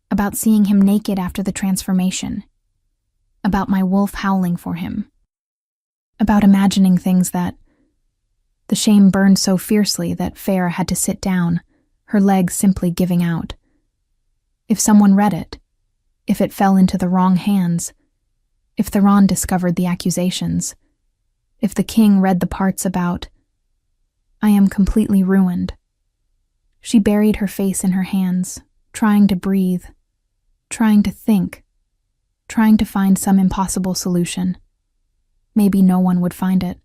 About seeing him naked after the transformation. About my wolf howling for him. About imagining things that... The shame burned so fiercely that Fair had to sit down, her legs simply giving out. If someone read it, if it fell into the wrong hands, if Theron discovered the accusations, if the king read the parts about... I am completely ruined. She buried her face in her hands, trying to breathe, trying to think, trying to find some impossible solution. Maybe no one would find it.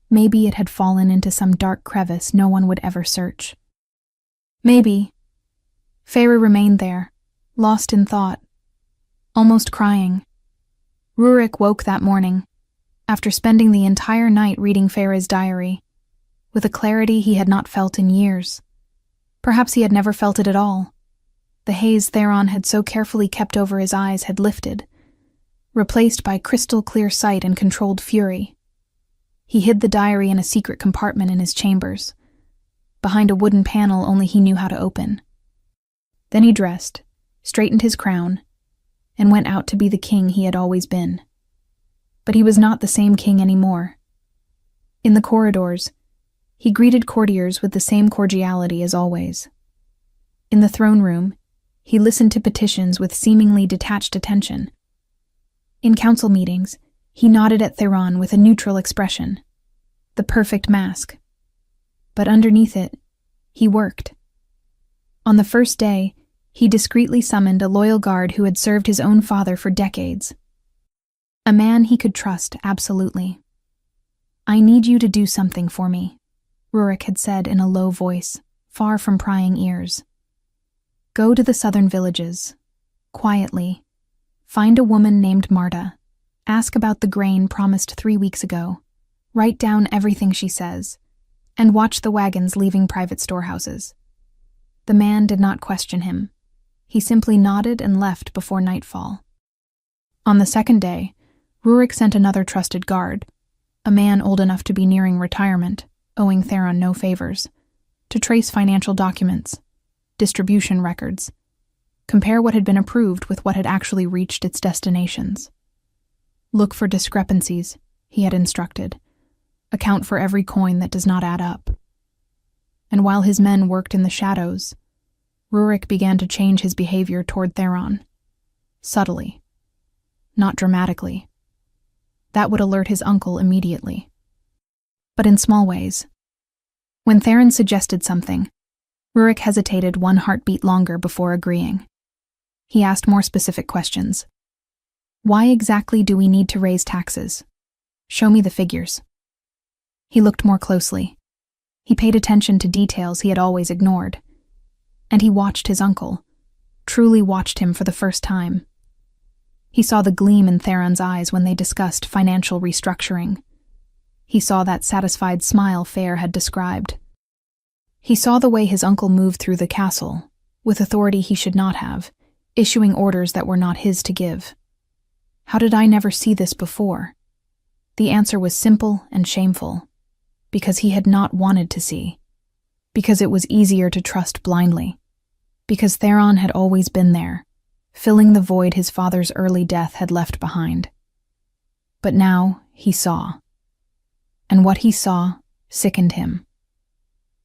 Maybe it had fallen into some dark crevice no one would ever search. Maybe. Feyre remained there, lost in thought, almost crying. Rurik woke that morning, after spending the entire night reading Feyre's diary, with a clarity he had not felt in years. Perhaps he had never felt it at all. The haze Theron had so carefully kept over his eyes had lifted, replaced by crystal-clear sight and controlled fury. He hid the diary in a secret compartment in his chambers, behind a wooden panel only he knew how to open. Then he dressed, straightened his crown, and went out to be the king he had always been. But he was not the same king anymore. In the corridors, he greeted courtiers with the same cordiality as always. In the throne room, he listened to petitions with seemingly detached attention. In council meetings, he nodded at Theron with a neutral expression, the perfect mask. But underneath it, he worked. On the first day, he discreetly summoned a loyal guard who had served his own father for decades. A man he could trust, absolutely. "I need you to do something for me," Rurik had said in a low voice, far from prying ears. Go to the southern villages, quietly. Find a woman named Marta. Ask about the grain promised 3 weeks ago. Write down everything she says, and watch the wagons leaving private storehouses. The man did not question him. He simply nodded and left before nightfall. On the second day, Rurik sent another trusted guard, a man old enough to be nearing retirement, owing Theron no favors, to trace financial documents, distribution records, compare what had been approved with what had actually reached its destinations. Look for discrepancies, he had instructed. Account for every coin that does not add up. And while his men worked in the shadows, Rurik began to change his behavior toward Theron. Subtly. Not dramatically. That would alert his uncle immediately. But in small ways. When Theron suggested something, Rurik hesitated one heartbeat longer before agreeing. He asked more specific questions. Why exactly do we need to raise taxes? Show me the figures. He looked more closely. He paid attention to details he had always ignored. And he watched his uncle, truly watched him for the first time. He saw the gleam in Theron's eyes when they discussed financial restructuring. He saw that satisfied smile Fair had described. He saw the way his uncle moved through the castle, with authority he should not have, issuing orders that were not his to give. How did I never see this before? The answer was simple and shameful. Because he had not wanted to see. Because it was easier to trust blindly. Because Theron had always been there, filling the void his father's early death had left behind. But now he saw. And what he saw sickened him.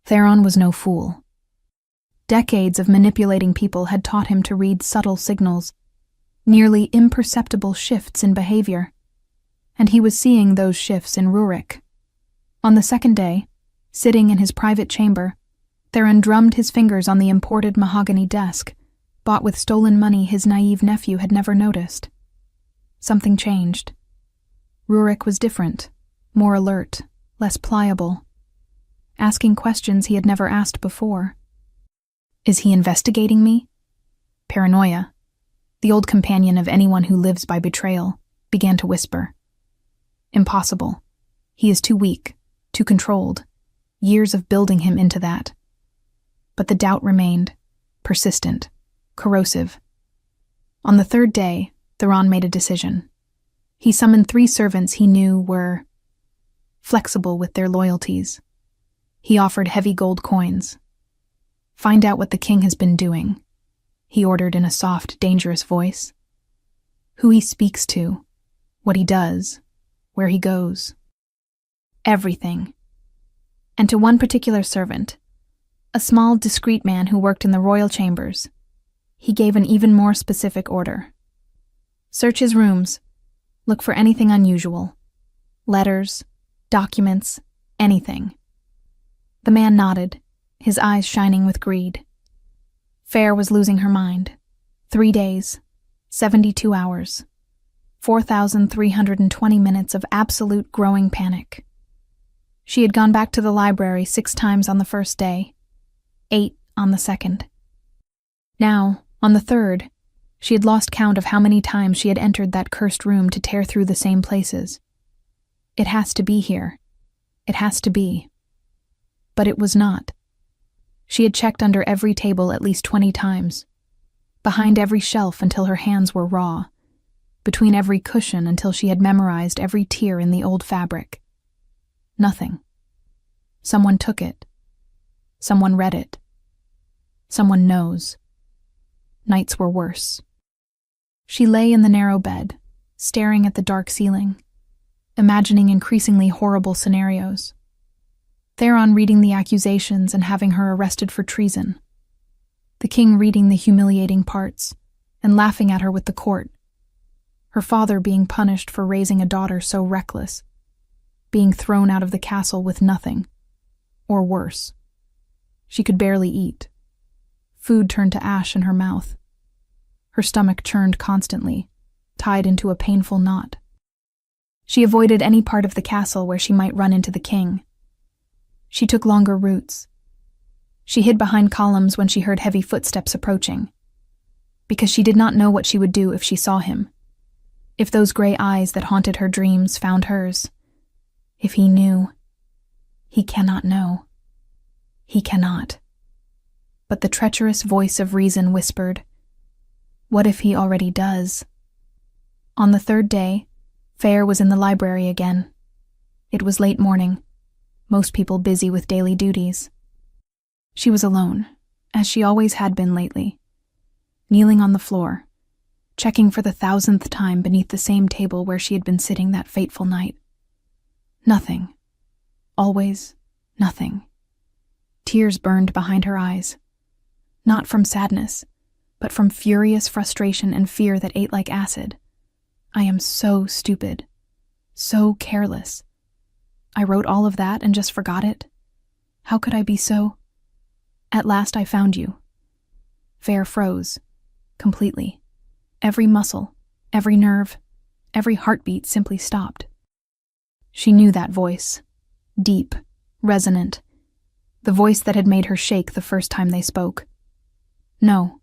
Theron was no fool. Decades of manipulating people had taught him to read subtle signals, nearly imperceptible shifts in behavior. And he was seeing those shifts in Rurik. On the second day, sitting in his private chamber, Theron drummed his fingers on the imported mahogany desk, bought with stolen money his naive nephew had never noticed. Something changed. Rurik was different, more alert, less pliable, asking questions he had never asked before. Is he investigating me? Paranoia, the old companion of anyone who lives by betrayal, began to whisper. Impossible. He is too weak. Too controlled, years of building him into that. But the doubt remained, persistent, corrosive. On the third day, Theron made a decision. He summoned 3 servants he knew were flexible with their loyalties. He offered heavy gold coins. Find out what the king has been doing, he ordered in a soft, dangerous voice. Who he speaks to, what he does, where he goes. Everything. And to one particular servant, a small, discreet man who worked in the royal chambers, he gave an even more specific order. Search his rooms. Look for anything unusual. Letters, documents, anything. The man nodded, his eyes shining with greed. Fair was losing her mind. 3 days, 72 hours, 4,320 minutes of absolute growing panic. She had gone back to the library 6 times on the first day, 8 on the second. Now, on the third, she had lost count of how many times she had entered that cursed room to tear through the same places. It has to be here. It has to be. But it was not. She had checked under every table at least 20 times, behind every shelf until her hands were raw, between every cushion until she had memorized every tear in the old fabric. Nothing. Someone took it. Someone read it. Someone knows. Nights were worse. She lay in the narrow bed, staring at the dark ceiling, imagining increasingly horrible scenarios. Theron reading the accusations and having her arrested for treason. The king reading the humiliating parts and laughing at her with the court. Her father being punished for raising a daughter so reckless. Being thrown out of the castle with nothing. Or worse. She could barely eat. Food turned to ash in her mouth. Her stomach churned constantly, tied into a painful knot. She avoided any part of the castle where she might run into the king. She took longer routes. She hid behind columns when she heard heavy footsteps approaching, because she did not know what she would do if she saw him. If those gray eyes that haunted her dreams found hers. If he knew. He cannot know. He cannot. But the treacherous voice of reason whispered, "What if he already does?" On the third day, Fair was in the library again. It was late morning, most people busy with daily duties. She was alone, as she always had been lately, kneeling on the floor, checking for the 1,000th time beneath the same table where she had been sitting that fateful night. Nothing. Always nothing. Tears burned behind her eyes. Not from sadness, but from furious frustration and fear that ate like acid. I am so stupid. So careless. I wrote all of that and just forgot it. How could I be so? At last I found you. Fair froze. Completely. Every muscle, every nerve, every heartbeat simply stopped. She knew that voice. Deep, resonant. The voice that had made her shake the first time they spoke. No.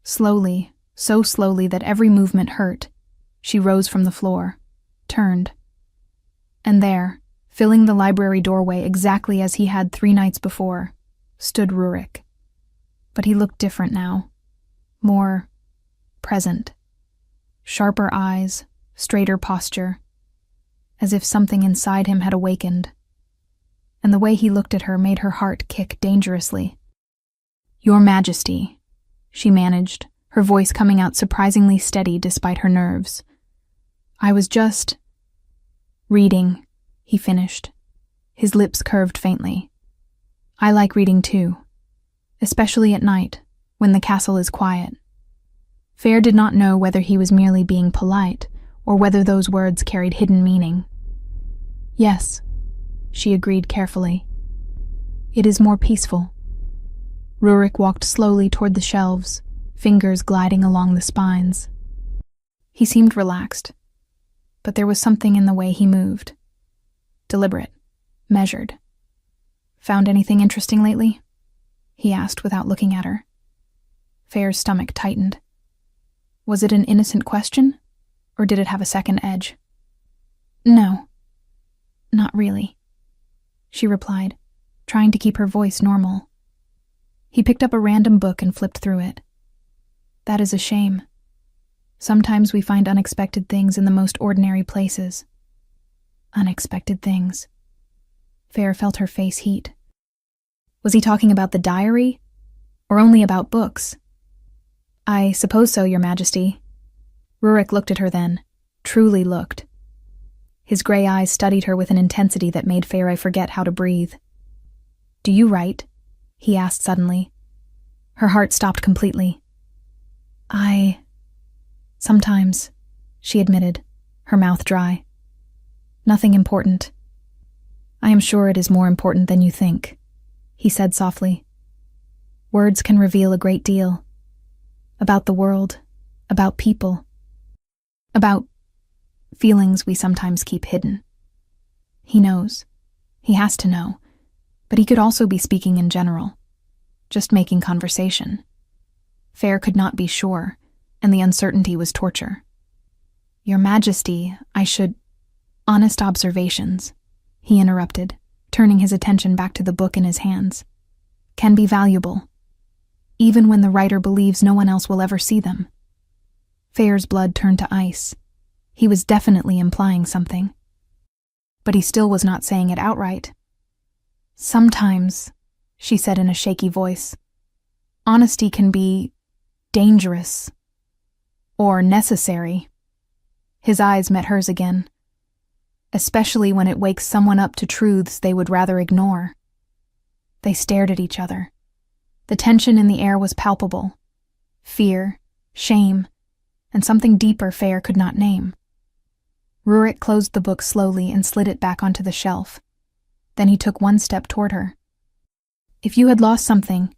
Slowly, so slowly that every movement hurt, she rose from the floor, turned. And there, filling the library doorway exactly as he had 3 nights before, stood Rurik. But he looked different now. More present. Sharper eyes, straighter posture, as if something inside him had awakened. And the way he looked at her made her heart kick dangerously. "Your Majesty," she managed, her voice coming out surprisingly steady despite her nerves. "I was just reading," he finished, his lips curved faintly. "I like reading too, especially at night, when the castle is quiet." Fair did not know whether he was merely being polite or whether those words carried hidden meaning. "Yes," she agreed carefully. "It is more peaceful." Rurik walked slowly toward the shelves, fingers gliding along the spines. He seemed relaxed, but there was something in the way he moved. Deliberate, measured. "Found anything interesting lately?" he asked without looking at her. Fair's stomach tightened. Was it an innocent question, or did it have a second edge? "No, not really," she replied, trying to keep her voice normal. He picked up a random book and flipped through it. "That is a shame. Sometimes we find unexpected things in the most ordinary places." Unexpected things. Fair felt her face heat. Was he talking about the diary, or only about books? "I suppose so, Your Majesty." Rurik looked at her then, truly looked. His gray eyes studied her with an intensity that made Fair forget how to breathe. "Do you write?" he asked suddenly. Her heart stopped completely. Sometimes," she admitted, her mouth dry. "Nothing important." "I am sure it is more important than you think," he said softly. "Words can reveal a great deal. About the world, about people, about feelings we sometimes keep hidden." He knows. He has to know. But he could also be speaking in general, just making conversation. Fair could not be sure, and the uncertainty was torture. "Your Majesty, I should—" "Honest observations," he interrupted, turning his attention back to the book in his hands, "can be valuable, even when the writer believes no one else will ever see them." Fair's blood turned to ice. He was definitely implying something. But he still was not saying it outright. "Sometimes," she said in a shaky voice, "honesty can be dangerous or necessary." His eyes met hers again. "Especially when it wakes someone up to truths they would rather ignore." They stared at each other. The tension in the air was palpable. Fear, shame, and something deeper Fair could not name. Rurik closed the book slowly and slid it back onto the shelf. Then he took one step toward her. "If you had lost something,"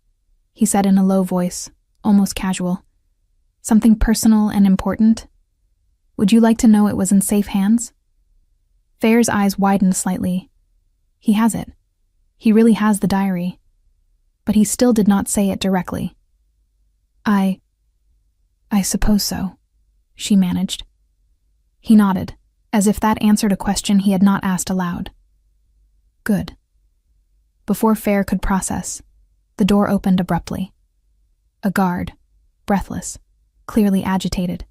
he said in a low voice, almost casual, "something personal and important, would you like to know it was in safe hands?" Fair's eyes widened slightly. He has it. He really has the diary. but he still did not say it directly. I suppose so, she managed. He nodded, as if that answered a question he had not asked aloud. Good. Before Fair could process, the door opened abruptly. A guard, breathless, clearly agitated.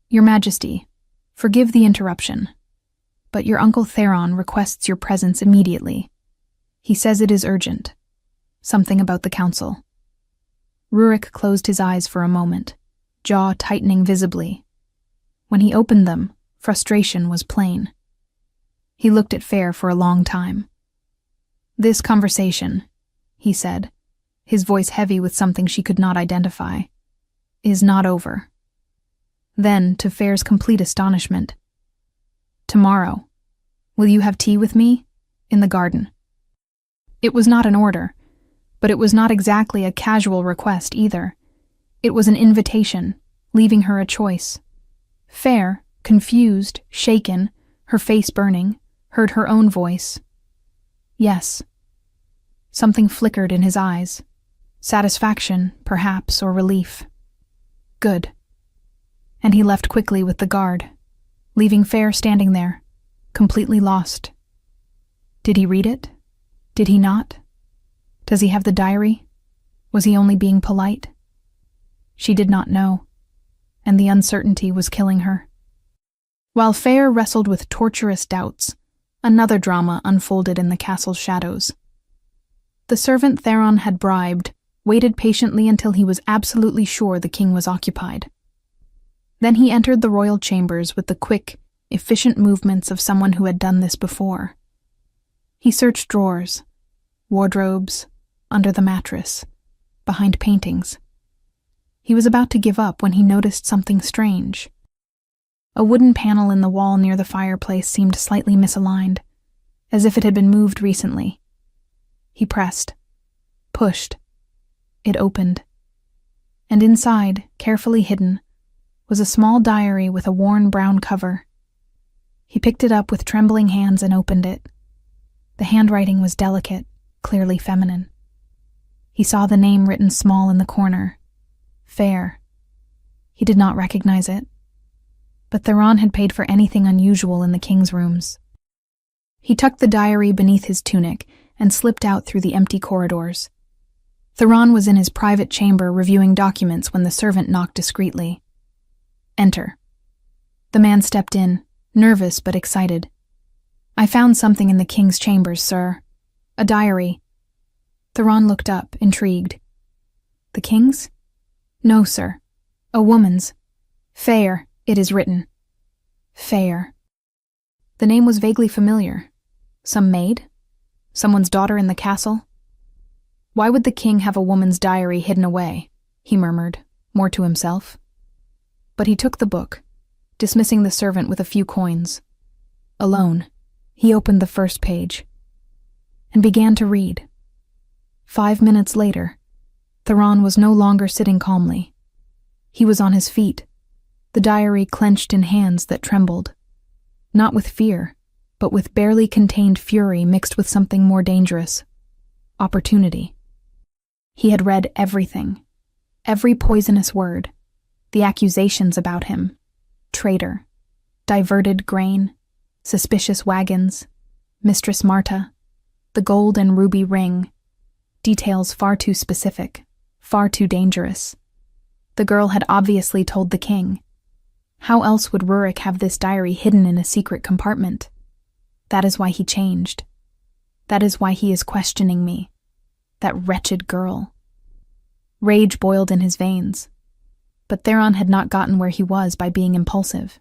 Your Majesty, forgive the interruption, but your Uncle Theron requests your presence immediately. He says it is urgent. Something about the council. Rurik closed his eyes for a moment, jaw tightening visibly. When he opened them, frustration was plain. He looked at Fair for a long time. This conversation, he said, his voice heavy with something she could not identify, is not over. Then, to Fair's complete astonishment, tomorrow, will you have tea with me? In the garden. It was not an order, but it was not exactly a casual request either. It was an invitation, leaving her a choice. Fair, confused, shaken, her face burning, heard her own voice. Yes. Something flickered in his eyes. Satisfaction, perhaps, or relief. Good. And he left quickly with the guard, leaving Fair standing there, completely lost. Did he read it? Did he not? Does he have the diary? Was he only being polite? She did not know, and the uncertainty was killing her. While Fair wrestled with torturous doubts, another drama unfolded in the castle's shadows. The servant Theron had bribed waited patiently until he was absolutely sure the king was occupied. Then he entered the royal chambers with the quick, efficient movements of someone who had done this before. He searched drawers, wardrobes, under the mattress, behind paintings. He was about to give up when he noticed something strange. A wooden panel in the wall near the fireplace seemed slightly misaligned, as if it had been moved recently. He pressed, pushed. It opened. And inside, carefully hidden, was a small diary with a worn brown cover. He picked it up with trembling hands and opened it. The handwriting was delicate, clearly feminine. He saw the name written small in the corner. Fair. He did not recognize it. But Theron had paid for anything unusual in the king's rooms. He tucked the diary beneath his tunic and slipped out through the empty corridors. Theron was in his private chamber reviewing documents when the servant knocked discreetly. Enter. The man stepped in, nervous but excited. I found something in the king's chambers, sir. A diary. Theron looked up, intrigued. The king's? No, sir. A woman's. Fair, it is written. Fair. The name was vaguely familiar. Some maid? Someone's daughter in the castle? Why would the king have a woman's diary hidden away? He murmured, more to himself. But he took the book, dismissing the servant with a few coins. Alone, he opened the first page and began to read. 5 minutes later, Theron was no longer sitting calmly. He was on his feet, the diary clenched in hands that trembled, not with fear, but with barely contained fury mixed with something more dangerous, opportunity. He had read everything, every poisonous word, the accusations about him, traitor, diverted grain, suspicious wagons, Mistress Marta, the gold and ruby ring, details far too specific, far too dangerous. The girl had obviously told the king. How else would Rurik have this diary hidden in a secret compartment? That is why he changed. That is why he is questioning me. That wretched girl. Rage boiled in his veins. But Theron had not gotten where he was by being impulsive.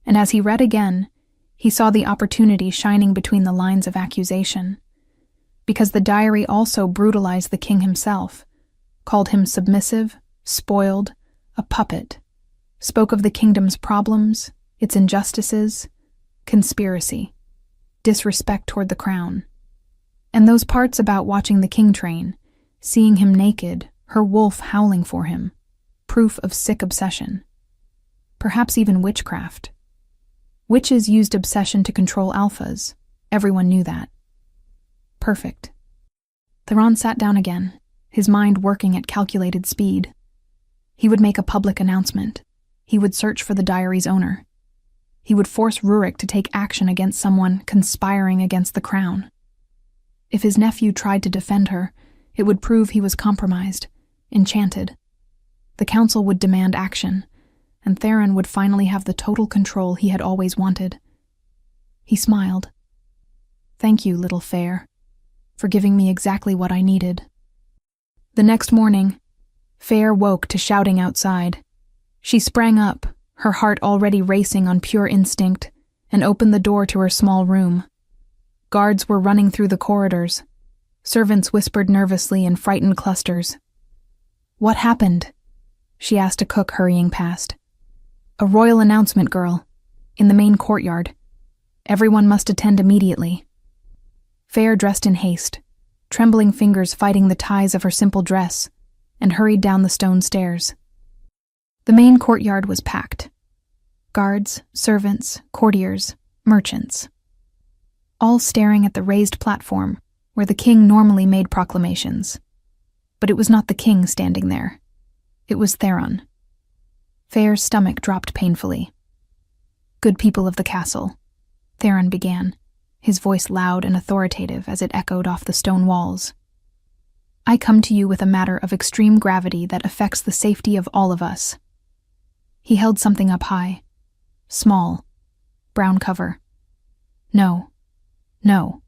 And as he read again, he saw the opportunity shining between the lines of accusation. Because the diary also brutalized the king himself, called him submissive, spoiled, a puppet, spoke of the kingdom's problems, its injustices, conspiracy, disrespect toward the crown. And those parts about watching the king train, seeing him naked, her wolf howling for him, proof of sick obsession. Perhaps even witchcraft. Witches used obsession to control alphas. Everyone knew that. Perfect. Theron sat down again, his mind working at calculated speed. He would make a public announcement. He would search for the diary's owner. He would force Rurik to take action against someone conspiring against the crown. If his nephew tried to defend her, it would prove he was compromised, enchanted. The council would demand action, and Theron would finally have the total control he had always wanted. He smiled. "Thank you, little Fair, for giving me exactly what I needed." The next morning, Fair woke to shouting outside. She sprang up, her heart already racing on pure instinct, and opened the door to her small room. Guards were running through the corridors. Servants whispered nervously in frightened clusters. "What happened?" she asked a cook hurrying past. "A royal announcement, girl. In the main courtyard. Everyone must attend immediately." Fair dressed in haste, trembling fingers fighting the ties of her simple dress, and hurried down the stone stairs. The main courtyard was packed. Guards, servants, courtiers, merchants. All staring at the raised platform where the king normally made proclamations. But it was not the king standing there. It was Theron. Fair's stomach dropped painfully. "Good people of the castle," Theron began, his voice loud and authoritative as it echoed off the stone walls. "I come to you with a matter of extreme gravity that affects the safety of all of us." He held something up high. Small. Brown cover. No. No.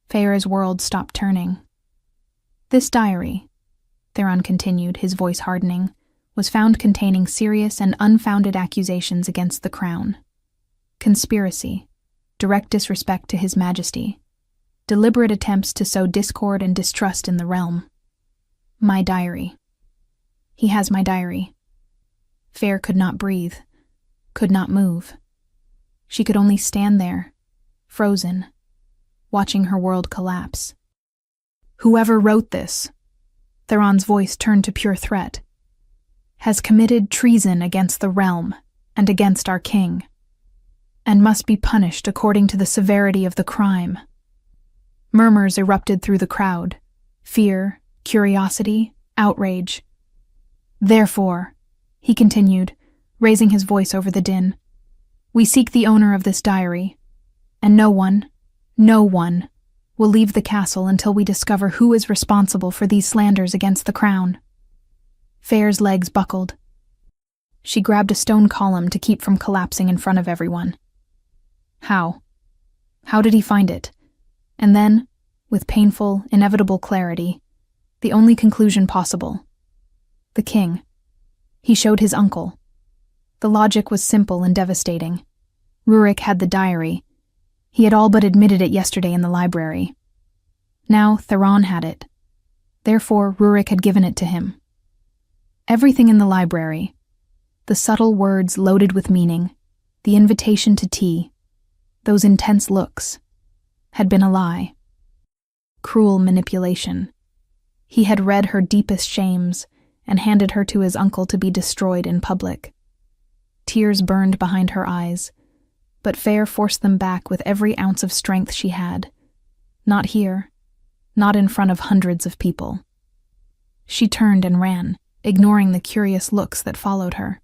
Fair's world stopped turning. "This diary," Theron continued, his voice hardening, "was found containing serious and unfounded accusations against the crown. Conspiracy, direct disrespect to His Majesty, deliberate attempts to sow discord and distrust in the realm. My diary. He has my diary." Fair could not breathe, could not move. She could only stand there, frozen, watching her world collapse. "Whoever wrote this," Theron's voice turned to pure threat, "has committed treason against the realm and against our king, and must be punished according to the severity of the crime." Murmurs erupted through the crowd. Fear, curiosity, outrage. "Therefore," he continued, raising his voice over the din, "we seek the owner of this diary, and no one will leave the castle until we discover who is responsible for these slanders against the crown." Fair's legs buckled. She grabbed a stone column to keep from collapsing in front of everyone. How? How did he find it? And then, with painful, inevitable clarity, the only conclusion possible. The king. He showed his uncle. The logic was simple and devastating. Rurik had the diary. He had all but admitted it yesterday in the library. Now Theron had it. Therefore, Rurik had given it to him. Everything in the library, the subtle words loaded with meaning, the invitation to tea, those intense looks, had been a lie. Cruel manipulation. He had read her deepest shames and handed her to his uncle to be destroyed in public. Tears burned behind her eyes, but Fair forced them back with every ounce of strength she had. Not here, not in front of hundreds of people. She turned and ran, ignoring the curious looks that followed her.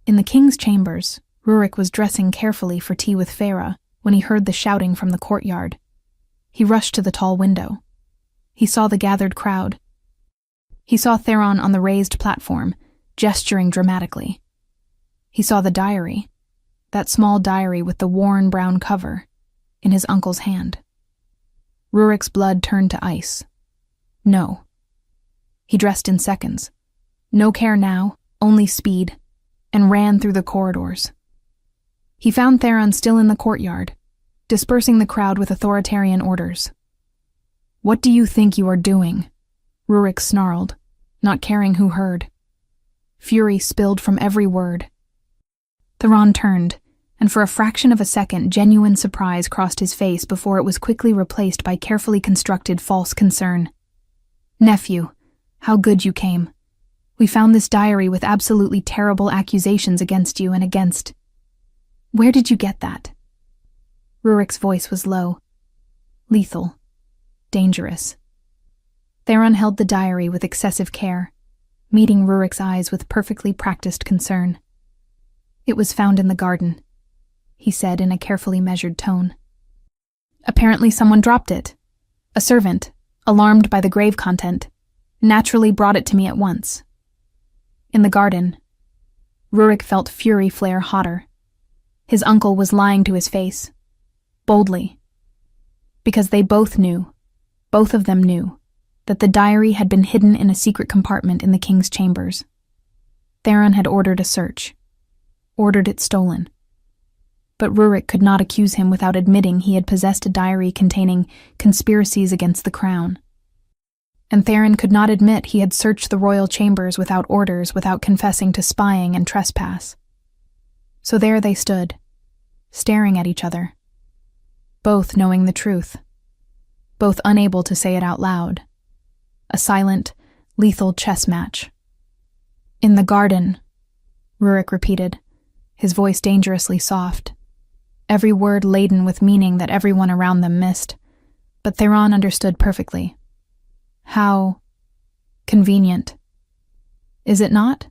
In the king's chambers, Rurik was dressing carefully for tea with Farah when he heard the shouting from the courtyard. He rushed to the tall window. He saw the gathered crowd. He saw Theron on the raised platform, gesturing dramatically. He saw the diary, that small diary with the worn brown cover, in his uncle's hand. Rurik's blood turned to ice. No. He dressed in seconds. No care now, only speed, and ran through the corridors. He found Theron still in the courtyard, dispersing the crowd with authoritarian orders. "What do you think you are doing?" Rurik snarled, not caring who heard. Fury spilled from every word. Theron turned, and for a fraction of a second genuine surprise crossed his face before it was quickly replaced by carefully constructed false concern. "Nephew, how good you came. We found this diary with absolutely terrible accusations against you and against... Where did you get that?" Rurik's voice was low. Lethal. Dangerous. Theron held the diary with excessive care, meeting Rurik's eyes with perfectly practiced concern. "It was found in the garden," he said in a carefully measured tone. "Apparently someone dropped it. A servant, alarmed by the grave content, naturally brought it to me at once. In the garden." Rurik felt fury flare hotter. His uncle was lying to his face, boldly. Because they both of them knew, that the diary had been hidden in a secret compartment in the king's chambers. Theron had ordered a search, ordered it stolen. But Rurik could not accuse him without admitting he had possessed a diary containing conspiracies against the crown. And Theron could not admit he had searched the royal chambers without orders, without confessing to spying and trespass. So there they stood, staring at each other, both knowing the truth, both unable to say it out loud. A silent, lethal chess match. "In the garden," Rurik repeated, his voice dangerously soft, every word laden with meaning that everyone around them missed, but Theron understood perfectly. "How convenient. Is it not?"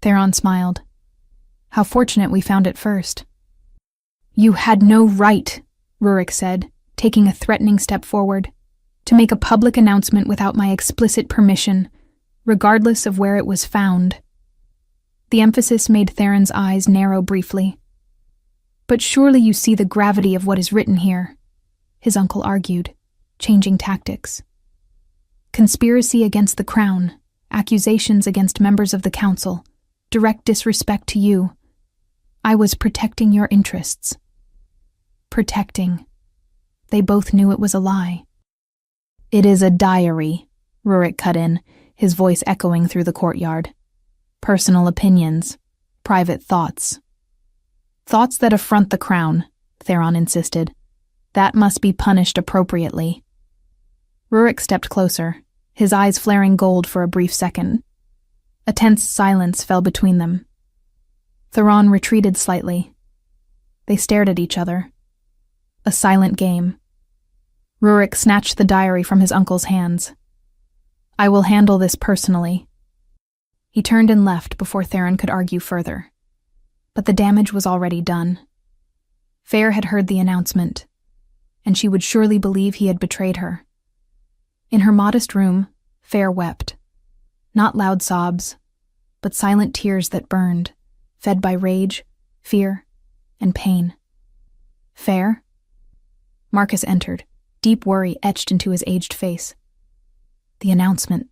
Theron smiled. "How fortunate we found it first." "You had no right," Rurik said, taking a threatening step forward, "to make a public announcement without my explicit permission, regardless of where it was found." The emphasis made Theron's eyes narrow briefly. "But surely you see the gravity of what is written here," his uncle argued, changing tactics. "Conspiracy against the crown, accusations against members of the council, direct disrespect to you. I was protecting your interests." Protecting. They both knew it was a lie. "It is a diary," Rurik cut in, his voice echoing through the courtyard. "Personal opinions, private thoughts." "Thoughts that affront the crown," Theron insisted. "That must be punished appropriately." Rurik stepped closer, his eyes flaring gold for a brief second. A tense silence fell between them. Theron retreated slightly. They stared at each other. A silent game. Rurik snatched the diary from his uncle's hands. "I will handle this personally." He turned and left before Theron could argue further. But the damage was already done. Fair had heard the announcement, and she would surely believe he had betrayed her. In her modest room, Fair wept. Not loud sobs, but silent tears that burned, fed by rage, fear, and pain. "Fair?" Marcus entered, deep worry etched into his aged face. "The announcement.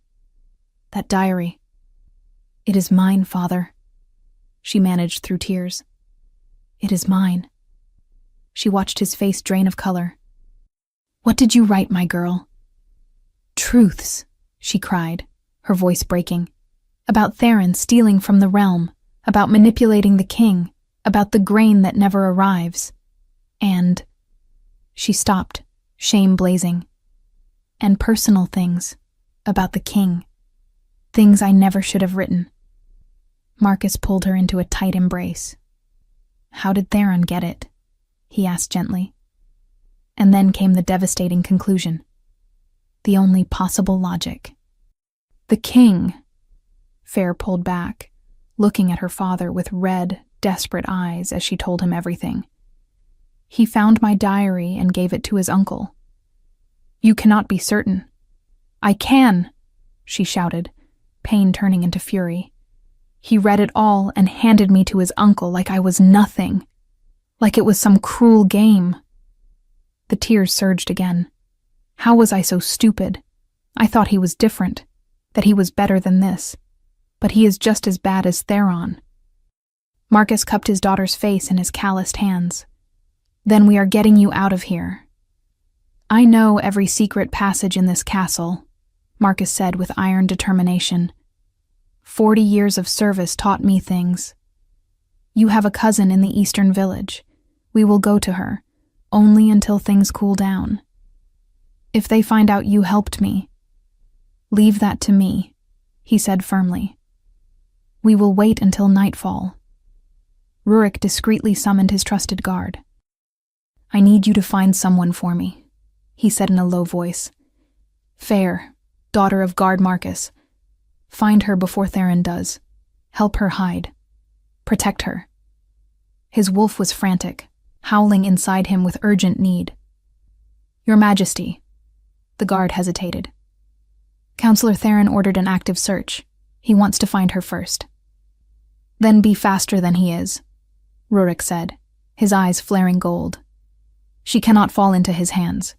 That diary. It is mine, father," she managed through tears. "It is mine." She watched his face drain of color. "What did you write, my girl?" "Truths," she cried, her voice breaking. "About Theron stealing from the realm, about manipulating the king, about the grain that never arrives. And..." She stopped, shame blazing. "And personal things, about the king. Things I never should have written." Marcus pulled her into a tight embrace. "How did Theron get it?" he asked gently. And then came the devastating conclusion. The only possible logic. "The king," Fair pulled back, looking at her father with red, desperate eyes as she told him everything. "He found my diary and gave it to his uncle." "You cannot be certain." "I can," she shouted, pain turning into fury. "He read it all and handed me to his uncle like I was nothing, like it was some cruel game." The tears surged again. How was I so stupid? I thought he was different, that he was better than this, but he is just as bad as Theron. Marcus cupped his daughter's face in his calloused hands. "Then we are getting you out of here." "I know every secret passage in this castle," Marcus said with iron determination. 40 years of service taught me things. You have a cousin in the eastern village. We will go to her, only until things cool down. If they find out you helped me, leave that to me," he said firmly. "We will wait until nightfall." Rurik discreetly summoned his trusted guard. "I need you to find someone for me," he said in a low voice. "Fair, daughter of Guard Marcus. Find her before Theron does. Help her hide. Protect her. His wolf was frantic, howling inside him with urgent need. Your Majesty. The guard hesitated. Counselor Theron ordered an active search. He wants to find her first. Then be faster than he is, Rurik said, his eyes flaring gold. She cannot fall into his hands.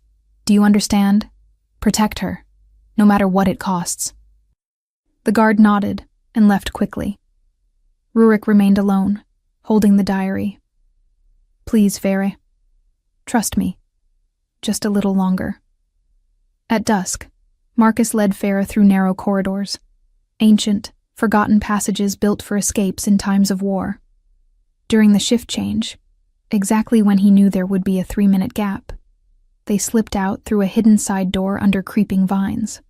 Do you understand? Protect her, no matter what it costs. The guard nodded and left quickly. Rurik remained alone, holding the diary. Please, Feyre. Trust me. Just a little longer. At dusk, Marcus led Feyre through narrow corridors, ancient, forgotten passages built for escapes in times of war. During the shift change, exactly when he knew there would be a 3-minute gap, they slipped out through a hidden side door under creeping vines.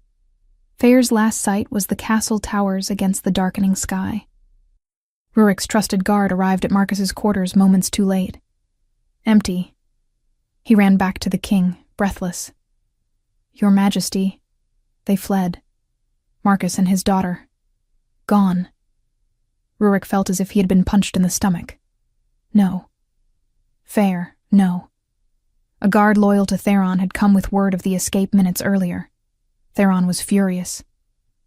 Feyre's last sight was the castle towers against the darkening sky. Rurik's trusted guard arrived at Marcus's quarters moments too late. Empty. He ran back to the king, breathless. Your Majesty. They fled. Marcus and his daughter. Gone. Rurik felt as if he had been punched in the stomach. No. Fair, no. A guard loyal to Theron had come with word of the escape minutes earlier. Theron was furious.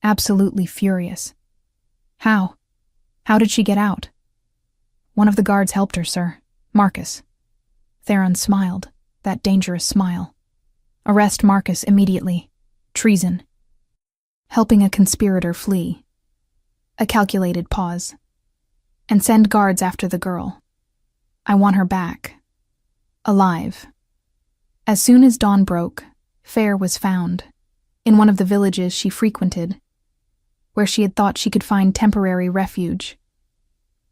Absolutely furious. How? How did she get out? One of the guards helped her, sir. Marcus. Theron smiled, that dangerous smile. Arrest Marcus immediately. Treason. Helping a conspirator flee. A calculated pause. And send guards after the girl. I want her back. Alive. As soon as dawn broke, Feyre was found, in one of the villages she frequented, where she had thought she could find temporary refuge.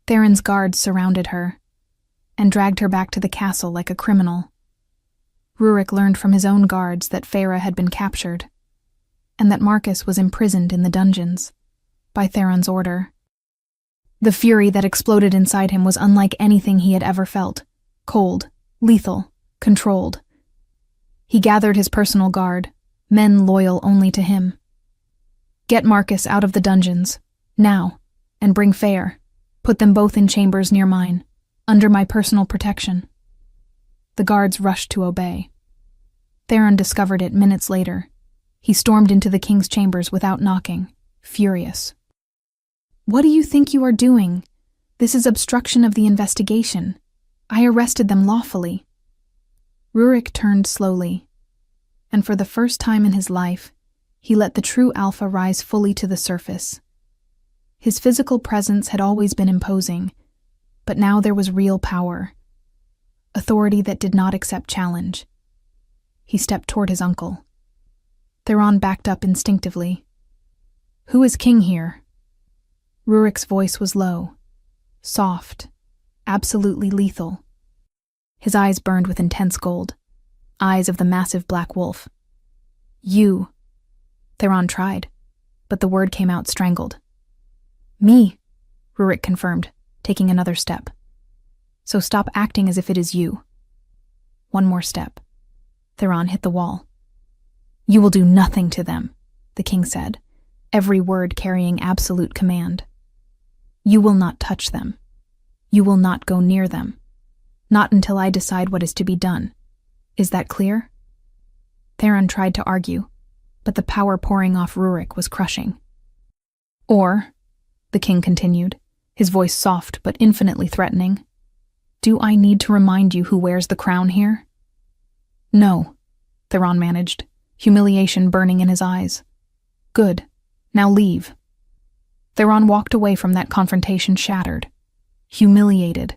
Theron's guards surrounded her, and dragged her back to the castle like a criminal. Rurik learned from his own guards that Feyre had been captured, and that Marcus was imprisoned in the dungeons, by Theron's order. The fury that exploded inside him was unlike anything he had ever felt. Cold, lethal, controlled. He gathered his personal guard, men loyal only to him. Get Marcus out of the dungeons, now, and bring Feyre. Put them both in chambers near mine, under my personal protection. The guards rushed to obey. Theron discovered it minutes later. He stormed into the king's chambers without knocking, furious. What do you think you are doing? This is obstruction of the investigation. I arrested them lawfully. Rurik turned slowly, and for the first time in his life, he let the true alpha rise fully to the surface. His physical presence had always been imposing, but now there was real power. Authority that did not accept challenge. He stepped toward his uncle. Theron backed up instinctively. Who is king here? Rurik's voice was low, soft, absolutely lethal. His eyes burned with intense gold, eyes of the massive black wolf. You. Theron tried, but the word came out strangled. Me, Rurik confirmed, taking another step. So stop acting as if it is you. One more step. Theron hit the wall. You will do nothing to them, the king said, every word carrying absolute command. You will not touch them. You will not go near them. Not until I decide what is to be done. Is that clear? Theron tried to argue, but the power pouring off Rurik was crushing. Or, the king continued, his voice soft but infinitely threatening, do I need to remind you who wears the crown here? No, Theron managed, humiliation burning in his eyes. Good, now leave. Theron walked away from that confrontation shattered, humiliated,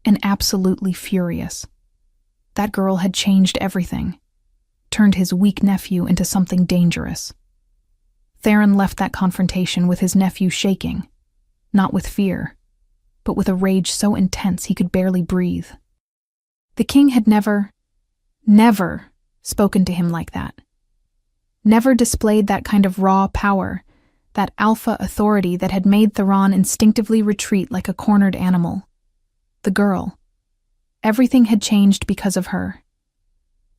and absolutely furious. That girl had changed everything, turned his weak nephew into something dangerous. Theron left that confrontation with his nephew shaking, not with fear, but with a rage so intense he could barely breathe. The king had never spoken to him like that. Never displayed that kind of raw power, that alpha authority that had made Theron instinctively retreat like a cornered animal. The girl. Everything had changed because of her.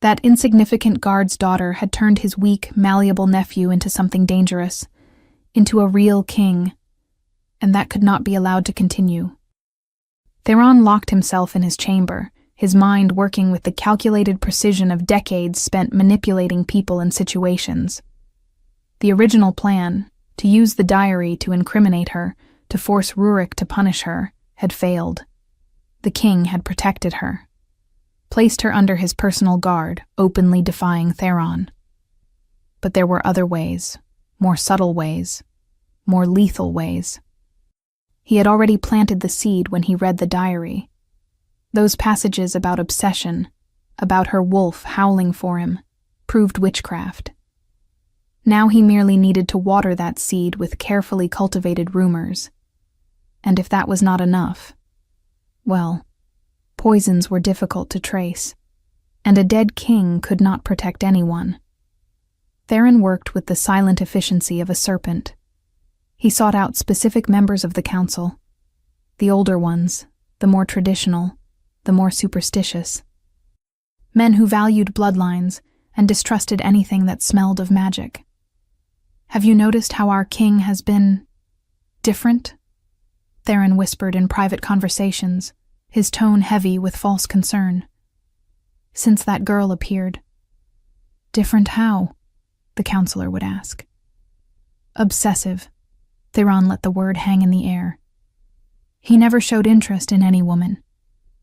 That insignificant guard's daughter had turned his weak, malleable nephew into something dangerous, into a real king, and that could not be allowed to continue. Theron locked himself in his chamber, his mind working with the calculated precision of decades spent manipulating people and situations. The original plan, to use the diary to incriminate her, to force Rurik to punish her, had failed. The king had protected her, placed her under his personal guard, openly defying Theron. But there were other ways, more subtle ways, more lethal ways. He had already planted the seed when he read the diary. Those passages about obsession, about her wolf howling for him, proved witchcraft. Now he merely needed to water that seed with carefully cultivated rumors. And if that was not enough, well, poisons were difficult to trace, and a dead king could not protect anyone. Theron worked with the silent efficiency of a serpent. He sought out specific members of the council, the older ones, the more traditional, the more superstitious. Men who valued bloodlines and distrusted anything that smelled of magic. Have you noticed how our king has been different? Theron whispered in private conversations, his tone heavy with false concern. Since that girl appeared. Different how? The counselor would ask. Obsessive. Theron let the word hang in the air. He never showed interest in any woman.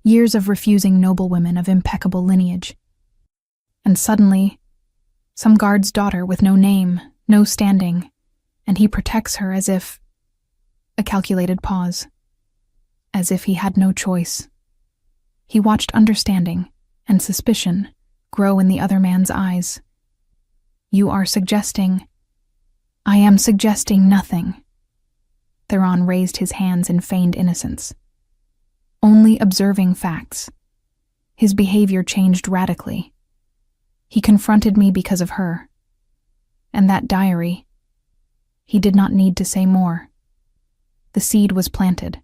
Years of refusing noblewomen of impeccable lineage. And suddenly, some guard's daughter with no name, no standing, and he protects her as if... A calculated pause. As if he had no choice. He watched understanding and suspicion grow in the other man's eyes. You are suggesting... I am suggesting nothing. Theron raised his hands in feigned innocence. Only observing facts. His behavior changed radically. He confronted me because of her. And that diary. He did not need to say more. The seed was planted.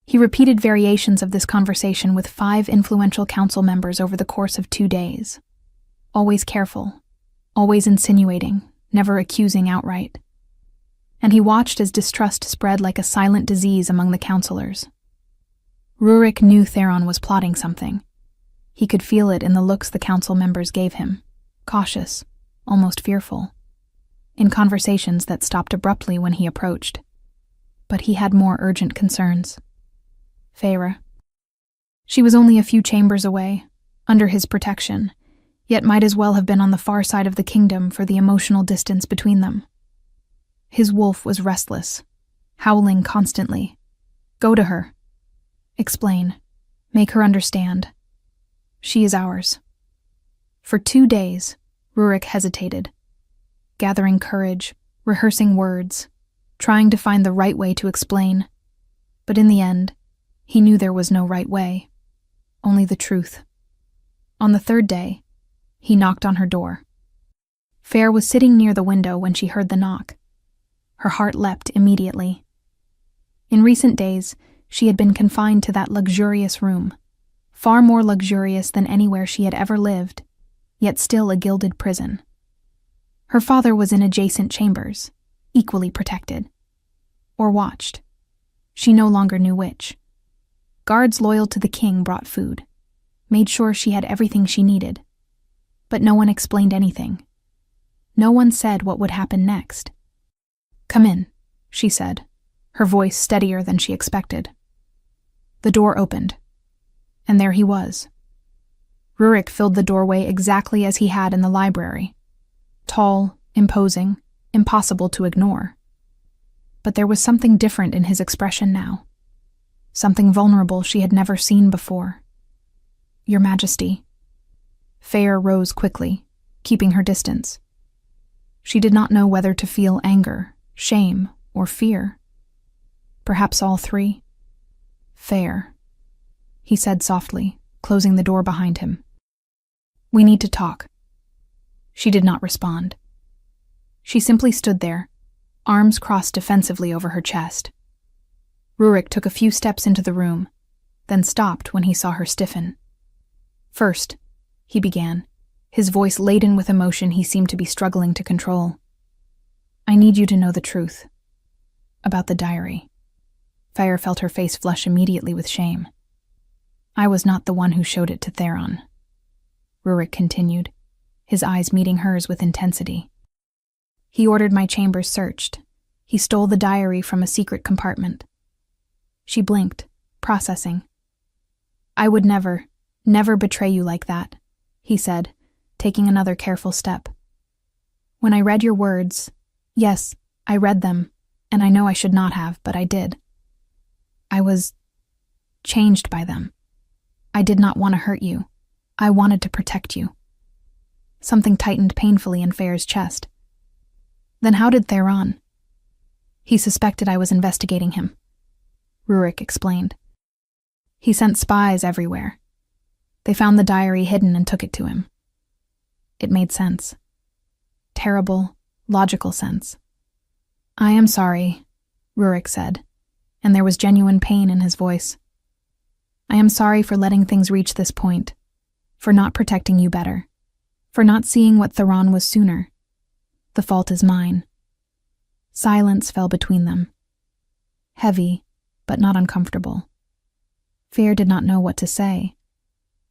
He repeated variations of this conversation with 5 influential council members over the course of 2 days. Always careful, always insinuating, never accusing outright. And he watched as distrust spread like a silent disease among the counselors. Rurik knew Theron was plotting something. He could feel it in the looks the council members gave him, cautious, almost fearful, in conversations that stopped abruptly when he approached. But he had more urgent concerns. Feyre. She was only a few chambers away, under his protection, yet might as well have been on the far side of the kingdom for the emotional distance between them. His wolf was restless, howling constantly. Go to her. Explain. Make her understand. She is ours. For 2 days, Rurik hesitated, gathering courage, rehearsing words, trying to find the right way to explain. But in the end, he knew there was no right way, only the truth. On the 3rd day, he knocked on her door. Feyre was sitting near the window when she heard the knock. Her heart leapt immediately. In recent days, she had been confined to that luxurious room, far more luxurious than anywhere she had ever lived, yet still a gilded prison. Her father was in adjacent chambers, equally protected. Or watched. She no longer knew which. Guards loyal to the king brought food, made sure she had everything she needed. But no one explained anything. No one said what would happen next. Come in, she said, her voice steadier than she expected. The door opened, and there he was. Rurik filled the doorway exactly as he had in the library. Tall, imposing, impossible to ignore. But there was something different in his expression now. Something vulnerable she had never seen before. Your Majesty. Feyre rose quickly, keeping her distance. She did not know whether to feel anger, shame, or fear. Perhaps all 3. Feyre, he said softly, closing the door behind him. We need to talk. She did not respond. She simply stood there, arms crossed defensively over her chest. Rurik took a few steps into the room, then stopped when he saw her stiffen. First, he began, his voice laden with emotion he seemed to be struggling to control. I need you to know the truth. About the diary. Feyre felt her face flush immediately with shame. I was not the one who showed it to Theron. Rurik continued, his eyes meeting hers with intensity. He ordered my chambers searched. He stole the diary from a secret compartment. She blinked, processing. I would never betray you like that, he said, taking another careful step. When I read your words, yes, I read them, and I know I should not have, but I did. I was changed by them. I did not want to hurt you. I wanted to protect you. Something tightened painfully in Feyre's chest. Then how did Theron? He suspected I was investigating him. Rurik explained. He sent spies everywhere. They found the diary hidden and took it to him. It made sense. Terrible, logical sense. I am sorry, Rurik said, and there was genuine pain in his voice. I am sorry for letting things reach this point, for not protecting you better, for not seeing what Theron was sooner. The fault is mine. Silence fell between them. Heavy, but not uncomfortable. Feyre did not know what to say.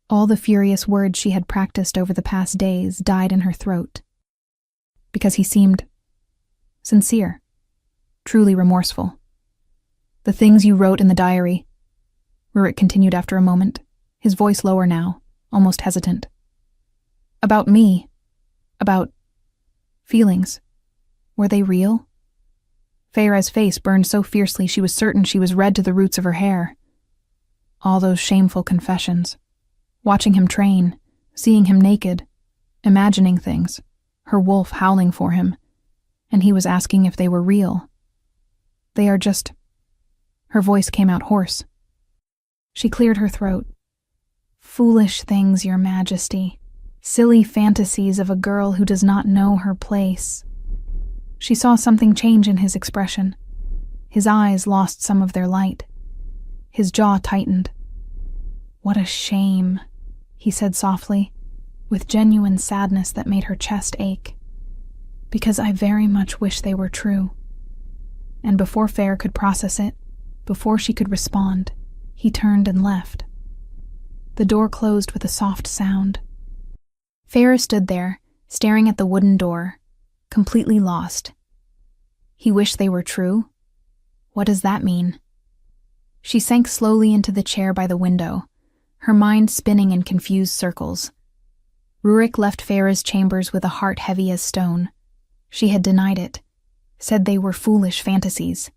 All the furious words she had practiced over the past days died in her throat. Because he seemed sincere, truly remorseful. The things you wrote in the diary, Rurik continued after a moment, his voice lower now, almost hesitant. About me, about feelings. Were they real? Feyre's face burned so fiercely she was certain she was red to the roots of her hair. All those shameful confessions. Watching him train, seeing him naked, imagining things, her wolf howling for him, and he was asking if they were real. They are just... Her voice came out hoarse. She cleared her throat. Foolish things, Your Majesty. Silly fantasies of a girl who does not know her place. She saw something change in his expression. His eyes lost some of their light. His jaw tightened. What a shame, he said softly, with genuine sadness that made her chest ache. Because I very much wish they were true. And before Feyre could process it, before she could respond, he turned and left. The door closed with a soft sound. Feyre stood there, staring at the wooden door, completely lost. He wished they were true? What does that mean? She sank slowly into the chair by the window, her mind spinning in confused circles. Rurik left Feyre's chambers with a heart heavy as stone. She had denied it, said they were foolish fantasies.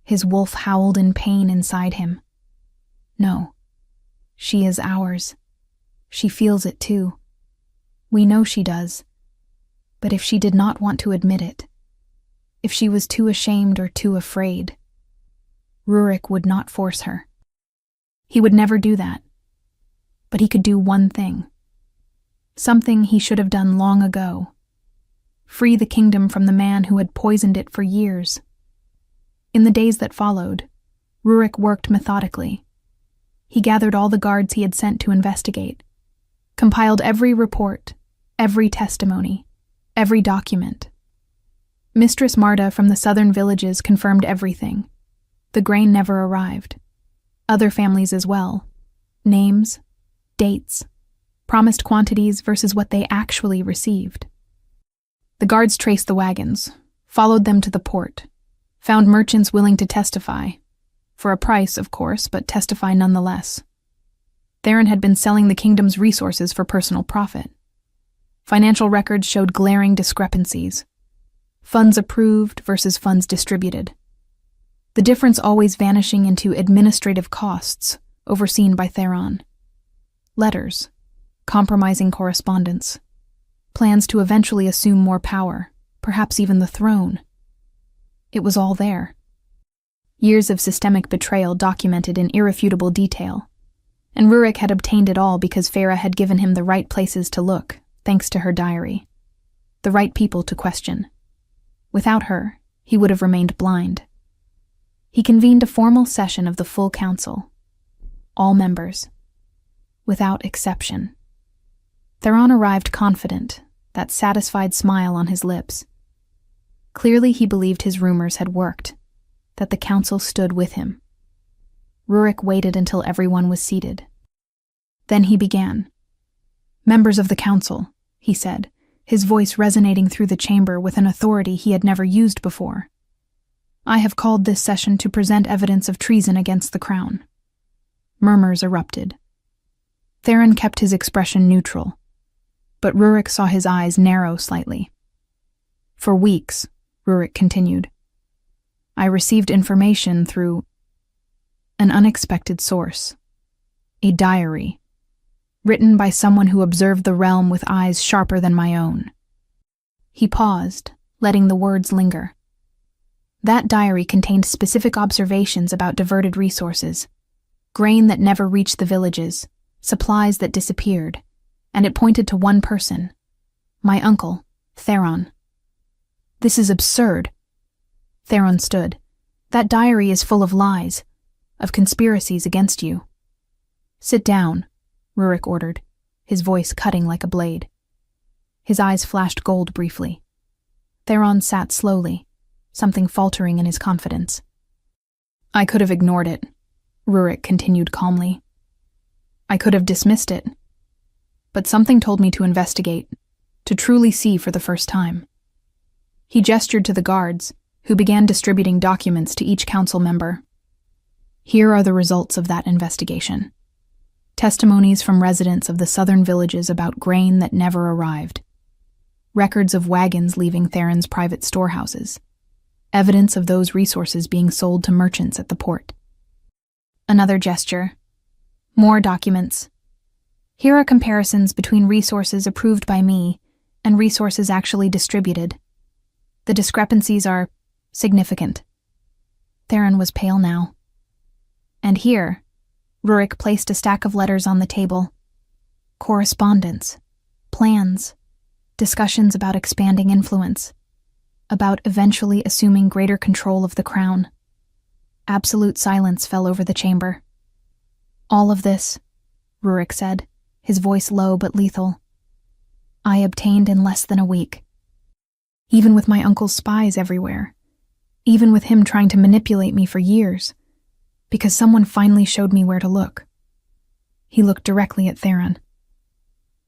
His wolf howled in pain inside him. No, she is ours. She feels it too. We know she does. But if she did not want to admit it, if she was too ashamed or too afraid, Rurik would not force her. He would never do that. But he could do one thing. Something he should have done long ago. Free the kingdom from the man who had poisoned it for years. In the days that followed, Rurik worked methodically. He gathered all the guards he had sent to investigate, compiled every report, every testimony, every document. Mistress Marta from the southern villages confirmed everything. The grain never arrived. Other families as well. Names, dates, promised quantities versus what they actually received. The guards traced the wagons, followed them to the port, found merchants willing to testify, for a price, of course, but testify nonetheless. Theron had been selling the kingdom's resources for personal profit. Financial records showed glaring discrepancies. Funds approved versus funds distributed. The difference always vanishing into administrative costs, overseen by Theron. Letters, compromising correspondence, plans to eventually assume more power, perhaps even the throne. It was all there. Years of systemic betrayal documented in irrefutable detail. And Rurik had obtained it all because Feyre had given him the right places to look, thanks to her diary. The right people to question. Without her, he would have remained blind. He convened a formal session of the full council. All members. Without exception. Theron arrived confident, that satisfied smile on his lips. Clearly he believed his rumors had worked, that the council stood with him. Rurik waited until everyone was seated. Then he began. "Members of the council," he said, his voice resonating through the chamber with an authority he had never used before. "I have called this session to present evidence of treason against the crown." Murmurs erupted. Theron kept his expression neutral, but Rurik saw his eyes narrow slightly. "For weeks," Rurik continued, "I received information through an unexpected source. A diary, written by someone who observed the realm with eyes sharper than my own." He paused, letting the words linger. That diary contained specific observations about diverted resources, grain that never reached the villages, supplies that disappeared, and it pointed to one person, my uncle, Theron. "This is absurd." Theron stood. "That diary is full of lies, of conspiracies against you." "Sit down," Rurik ordered, his voice cutting like a blade. His eyes flashed gold briefly. Theron sat slowly, something faltering in his confidence. "I could have ignored it," Rurik continued calmly. "I could have dismissed it. But something told me to investigate, to truly see for the first time." He gestured to the guards, who began distributing documents to each council member. "Here are the results of that investigation. Testimonies from residents of the southern villages about grain that never arrived. Records of wagons leaving Theron's private storehouses. Evidence of those resources being sold to merchants at the port." Another gesture. "More documents. Here are comparisons between resources approved by me and resources actually distributed. The discrepancies are significant." Theron was pale now. "And here," Rurik placed a stack of letters on the table. "Correspondence, plans, discussions about expanding influence, about eventually assuming greater control of the crown." Absolute silence fell over the chamber. "All of this," Rurik said, his voice low but lethal, "I obtained in less than a week. Even with my uncle's spies everywhere. Even with him trying to manipulate me for years. Because someone finally showed me where to look." He looked directly at Theron.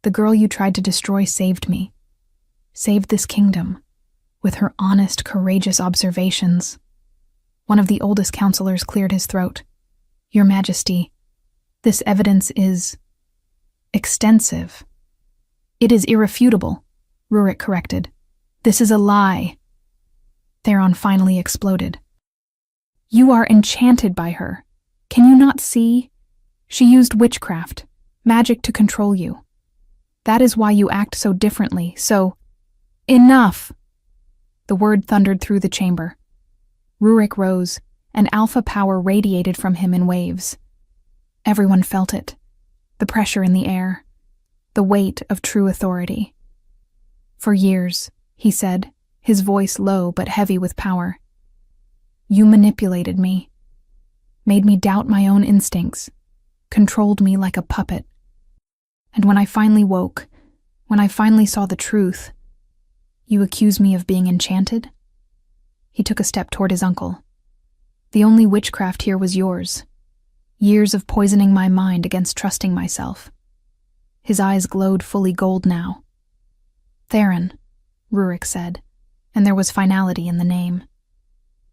"The girl you tried to destroy saved me. Saved this kingdom. With her honest, courageous observations." One of the oldest counselors cleared his throat. "Your Majesty, this evidence is extensive." "It is irrefutable," Rurik corrected. "This is a lie." Theron finally exploded. "You are enchanted by her. Can you not see? She used witchcraft, magic to control you. That is why you act so differently, so—" "Enough!" The word thundered through the chamber. Rurik rose, and alpha power radiated from him in waves. Everyone felt it, the pressure in the air, the weight of true authority. "For years," he said, his voice low but heavy with power, "you manipulated me, made me doubt my own instincts, controlled me like a puppet. And when I finally woke, when I finally saw the truth, you accused me of being enchanted?" He took a step toward his uncle. "The only witchcraft here was yours. Years of poisoning my mind against trusting myself." His eyes glowed fully gold now. "Theron," Rurik said, and there was finality in the name.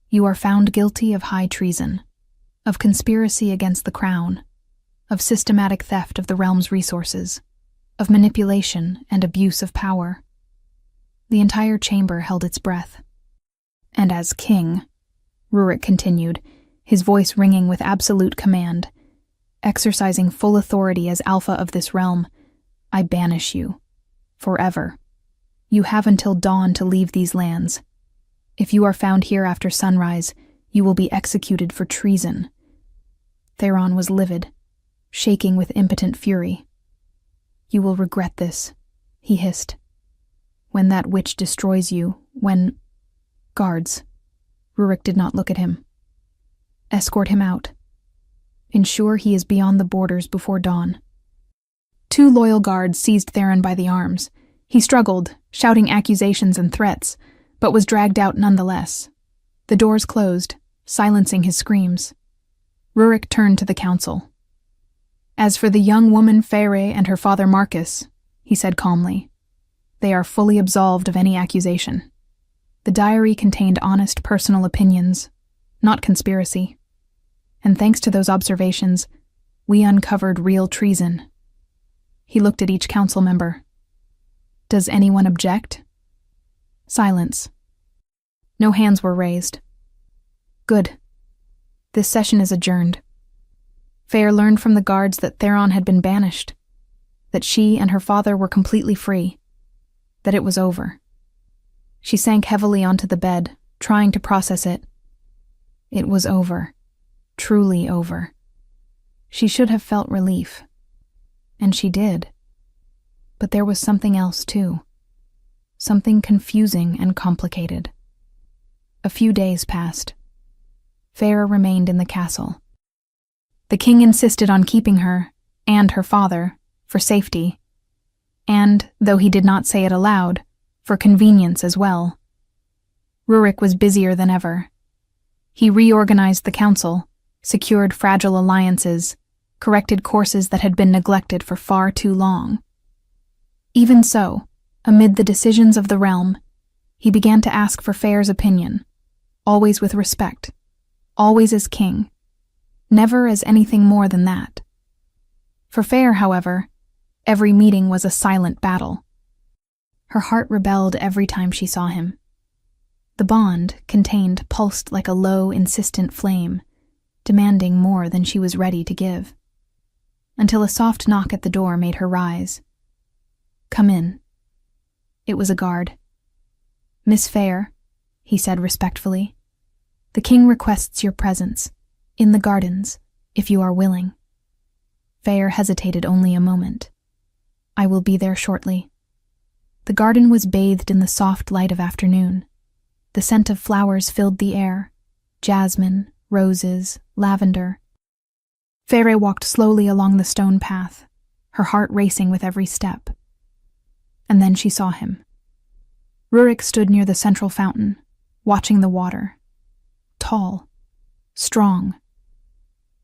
"You are found guilty of high treason, of conspiracy against the crown, of systematic theft of the realm's resources, of manipulation and abuse of power." The entire chamber held its breath. "And as king," Rurik continued, his voice ringing with absolute command, "exercising full authority as alpha of this realm, I banish you. Forever. You have until dawn to leave these lands. If you are found here after sunrise, you will be executed for treason." Theron was livid, shaking with impotent fury. "You will regret this," he hissed. "When that witch destroys you, when—" "Guards." Rurik did not look at him. "Escort him out. Ensure he is beyond the borders before dawn." 2 loyal guards seized Theron by the arms. He struggled, shouting accusations and threats, but was dragged out nonetheless. The doors closed, silencing his screams. Rurik turned to the council. "As for the young woman Feyre and her father Marcus," he said calmly, "they are fully absolved of any accusation. The diary contained honest personal opinions, not conspiracy. And thanks to those observations, we uncovered real treason." He looked at each council member. "Does anyone object?" Silence. No hands were raised. "Good. This session is adjourned." Feyre learned from the guards that Theron had been banished, that she and her father were completely free, that it was over. She sank heavily onto the bed, trying to process it. It was over. Truly over. She should have felt relief. And she did. But there was something else too. Something confusing and complicated. A few days passed. Feyre remained in the castle. The king insisted on keeping her, and her father, for safety, and, though he did not say it aloud, for convenience as well. Rurik was busier than ever. He reorganized the council, secured fragile alliances, corrected courses that had been neglected for far too long. Even so, amid the decisions of the realm, he began to ask for Feyre's opinion, always with respect, always as king, never as anything more than that. For Feyre, however, every meeting was a silent battle. Her heart rebelled every time she saw him. The bond, contained, pulsed like a low, insistent flame, demanding more than she was ready to give. Until a soft knock at the door made her rise. "Come in." It was a guard. "Miss Feyre," he said respectfully, "the king requests your presence, in the gardens, if you are willing." Feyre hesitated only a moment. "I will be there shortly." The garden was bathed in the soft light of afternoon. The scent of flowers filled the air, jasmine, roses, lavender. Feyre walked slowly along the stone path, her heart racing with every step. And then she saw him. Rurik stood near the central fountain, watching the water. Tall, strong.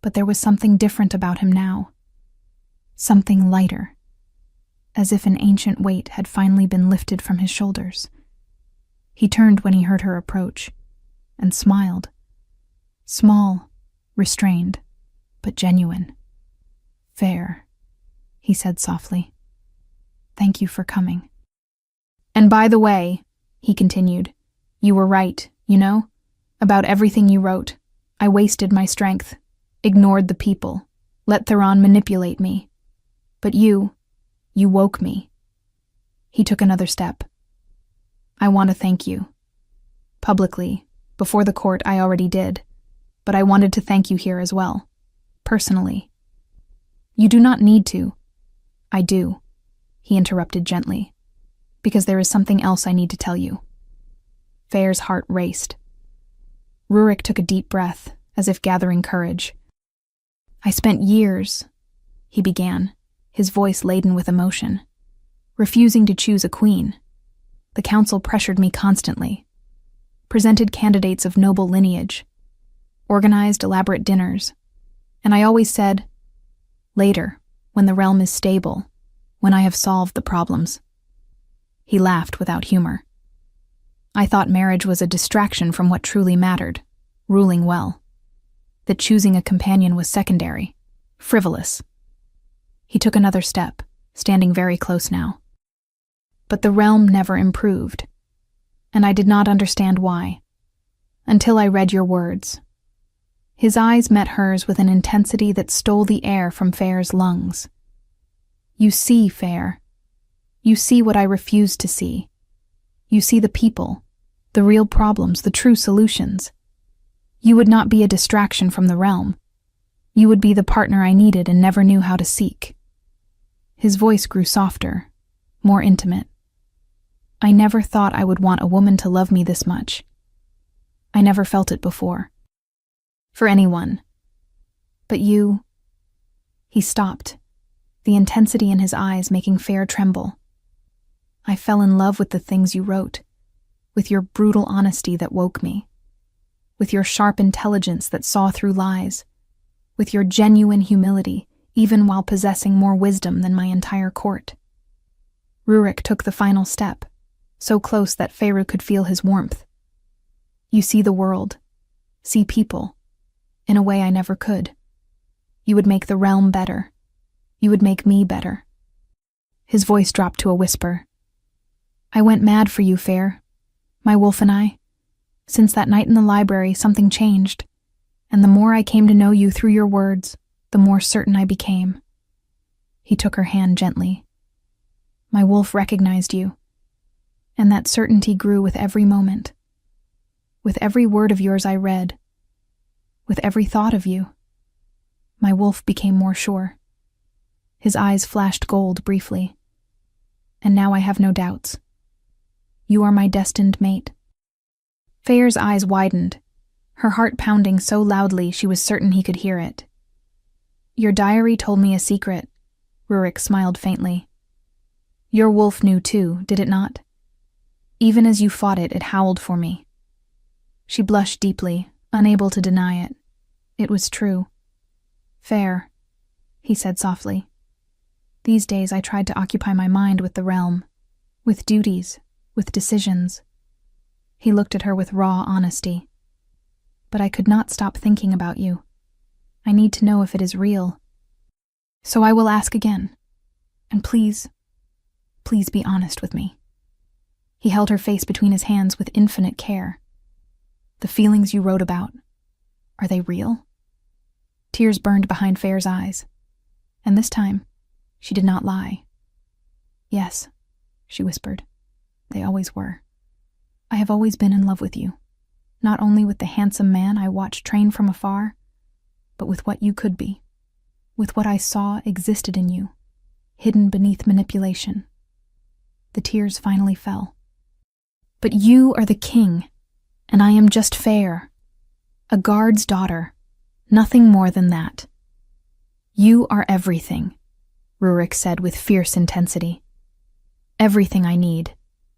But there was something different about him now. Something lighter, as if an ancient weight had finally been lifted from his shoulders. He turned when he heard her approach, and smiled. Small, restrained, but genuine. "Fair," he said softly. "Thank you for coming." "And by the way," he continued, "you were right, you know, about everything you wrote. I wasted my strength, ignored the people, let Theron manipulate me. But you woke me." He took another step. "I want to thank you. Publicly, before the court I already did, but I wanted to thank you here as well, personally." "You do not need to." "I do," he interrupted gently, "because there is something else I need to tell you." Feyre's heart raced. Rurik took a deep breath, as if gathering courage. "I spent years," he began, his voice laden with emotion, "refusing to choose a queen. The council pressured me constantly, presented candidates of noble lineage, organized elaborate dinners, and I always said, 'Later, when the realm is stable, when I have solved the problems.'" He laughed without humor. "I thought marriage was a distraction from what truly mattered, ruling well. That choosing a companion was secondary, frivolous." He took another step, standing very close now. "But the realm never improved, and I did not understand why, until I read your words." His eyes met hers with an intensity that stole the air from Feyre's lungs. "You see, Feyre. You see what I refused to see. You see the people, the real problems, the true solutions. You would not be a distraction from the realm. You would be the partner I needed and never knew how to seek." His voice grew softer, more intimate. "I never thought I would want a woman to love me this much. I never felt it before. For anyone. But you..." He stopped, the intensity in his eyes making Fair tremble. I fell in love with the things you wrote, with your brutal honesty that woke me, with your sharp intelligence that saw through lies, with your genuine humility, even while possessing more wisdom than my entire court. Rurik took the final step, so close that Feyre could feel his warmth. You see the world, see people, in a way I never could. You would make the realm better. You would make me better. His voice dropped to a whisper. I went mad for you, Feyre. My wolf and I. Since that night in the library, something changed, and the more I came to know you through your words, the more certain I became. He took her hand gently. My wolf recognized you, and that certainty grew with every moment. With every word of yours I read, with every thought of you, my wolf became more sure. His eyes flashed gold briefly. And now I have no doubts. You are my destined mate. Feyre's eyes widened, her heart pounding so loudly she was certain he could hear it. Your diary told me a secret, Rurik smiled faintly. Your wolf knew too, did it not? Even as you fought it, it howled for me. She blushed deeply, unable to deny it. It was true. Fair, he said softly. These days I tried to occupy my mind with the realm, with duties, with decisions. He looked at her with raw honesty. But I could not stop thinking about you. I need to know if it is real. So I will ask again. And please, please be honest with me. He held her face between his hands with infinite care. The feelings you wrote about, are they real? Tears burned behind Feyre's eyes. And this time, she did not lie. Yes, she whispered. They always were. I have always been in love with you, not only with the handsome man I watched train from afar, but with what you could be, with what I saw existed in you, hidden beneath manipulation. The tears finally fell. But you are the king, and I am just Feyre, a guard's daughter, nothing more than that. You are everything, Rurik said with fierce intensity. Everything I need,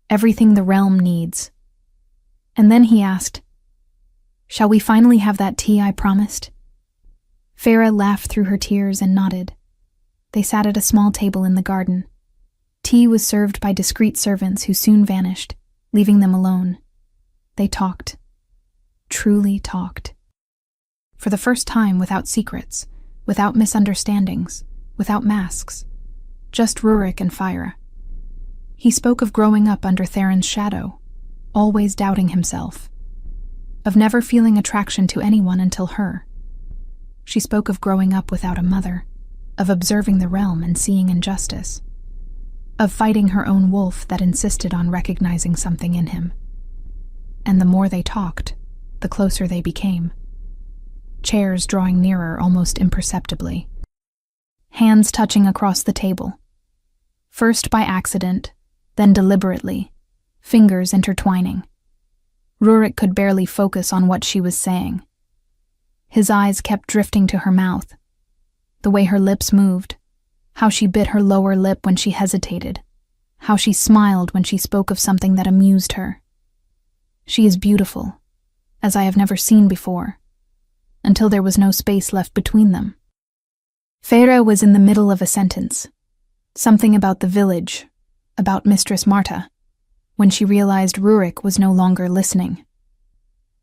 everything the realm needs. And then he asked, shall we finally have that tea I promised? Feyre laughed through her tears and nodded. They sat at a small table in the garden. Tea was served by discreet servants who soon vanished, leaving them alone. They talked. Truly talked. For the first time without secrets, without misunderstandings, without masks. Just Rurik and Feyre. He spoke of growing up under Theron's shadow, always doubting himself. Of never feeling attraction to anyone until her. She spoke of growing up without a mother, of observing the realm and seeing injustice. Of fighting her own wolf that insisted on recognizing something in him. And the more they talked, the closer they became. Chairs drawing nearer almost imperceptibly. Hands touching across the table. First by accident, then deliberately, fingers intertwining. Rurik could barely focus on what she was saying. His eyes kept drifting to her mouth, the way her lips moved, how she bit her lower lip when she hesitated, how she smiled when she spoke of something that amused her. She is beautiful, as I have never seen before, until there was no space left between them. Feyre was in the middle of a sentence, something about the village, about Mistress Marta, when she realized Rurik was no longer listening.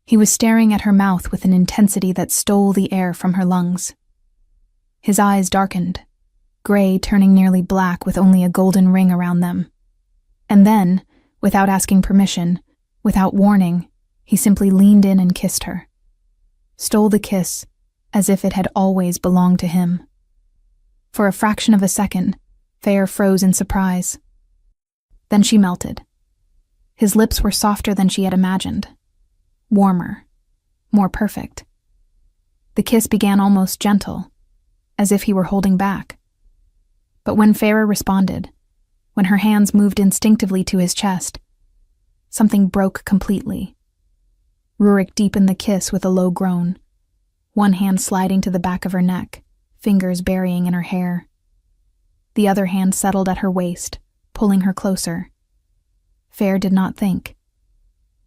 He was staring at her mouth with an intensity that stole the air from her lungs. His eyes darkened, gray turning nearly black with only a golden ring around them. And then, without asking permission, without warning, he simply leaned in and kissed her. Stole the kiss, as if it had always belonged to him. For a fraction of a second, Feyre froze in surprise. Then she melted. His lips were softer than she had imagined. Warmer. More perfect. The kiss began almost gentle, as if he were holding back. But when Feyre responded, when her hands moved instinctively to his chest, something broke completely. Rurik deepened the kiss with a low groan, one hand sliding to the back of her neck, fingers burying in her hair. The other hand settled at her waist, pulling her closer. Fair did not think.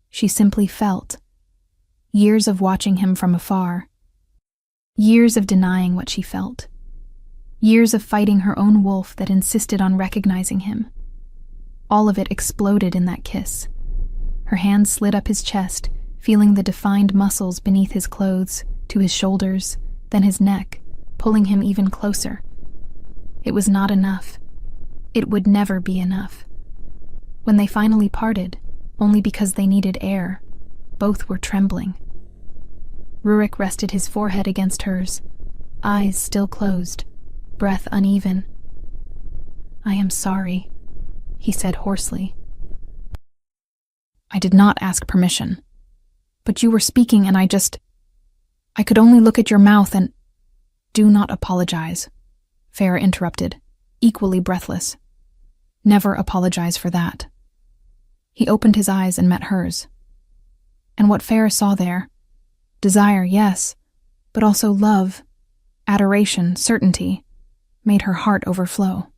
She simply felt. Years of watching him from afar. Years of denying what she felt. Years of fighting her own wolf that insisted on recognizing him. All of it exploded in that kiss. Her hand slid up his chest, feeling the defined muscles beneath his clothes, to his shoulders, then his neck, pulling him even closer. It was not enough. It would never be enough. When they finally parted, only because they needed air, both were trembling. Rurik rested his forehead against hers, eyes still closed, breath uneven. "I am sorry," he said hoarsely. "I did not ask permission. But you were speaking and I could only look at your mouth and—" "Do not apologize," Fair interrupted, equally breathless. "Never apologize for that." He opened his eyes and met hers. And what Fair saw there, desire, yes, but also love, adoration, certainty, made her heart overflow.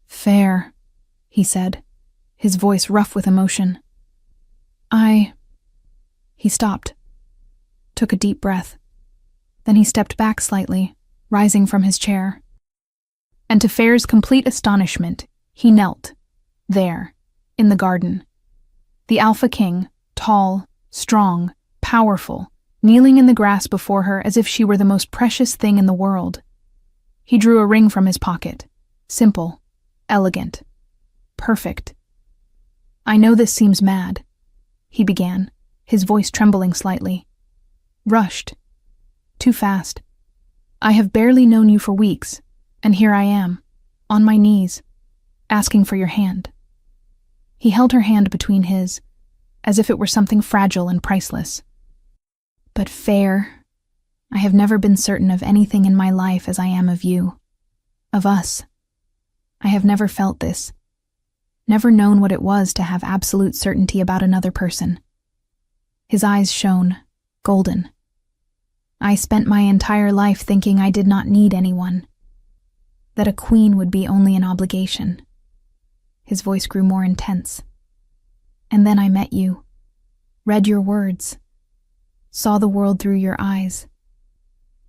"Fair," he said, his voice rough with emotion. He stopped, took a deep breath. Then he stepped back slightly, rising from his chair. And to Fair's complete astonishment, he knelt, there, in the garden. The Alpha King, tall, strong, powerful, kneeling in the grass before her as if she were the most precious thing in the world. He drew a ring from his pocket, simple, elegant, perfect. "I know this seems mad," he began, his voice trembling slightly. "Rushed. Too fast. I have barely known you for weeks, and here I am, on my knees, asking for your hand." He held her hand between his, as if it were something fragile and priceless. "But Fair, I have never been certain of anything in my life as I am of you. Of us. I have never felt this. Never known what it was to have absolute certainty about another person." His eyes shone, golden. "I spent my entire life thinking I did not need anyone. That a queen would be only an obligation." His voice grew more intense. "And then I met you, read your words, saw the world through your eyes,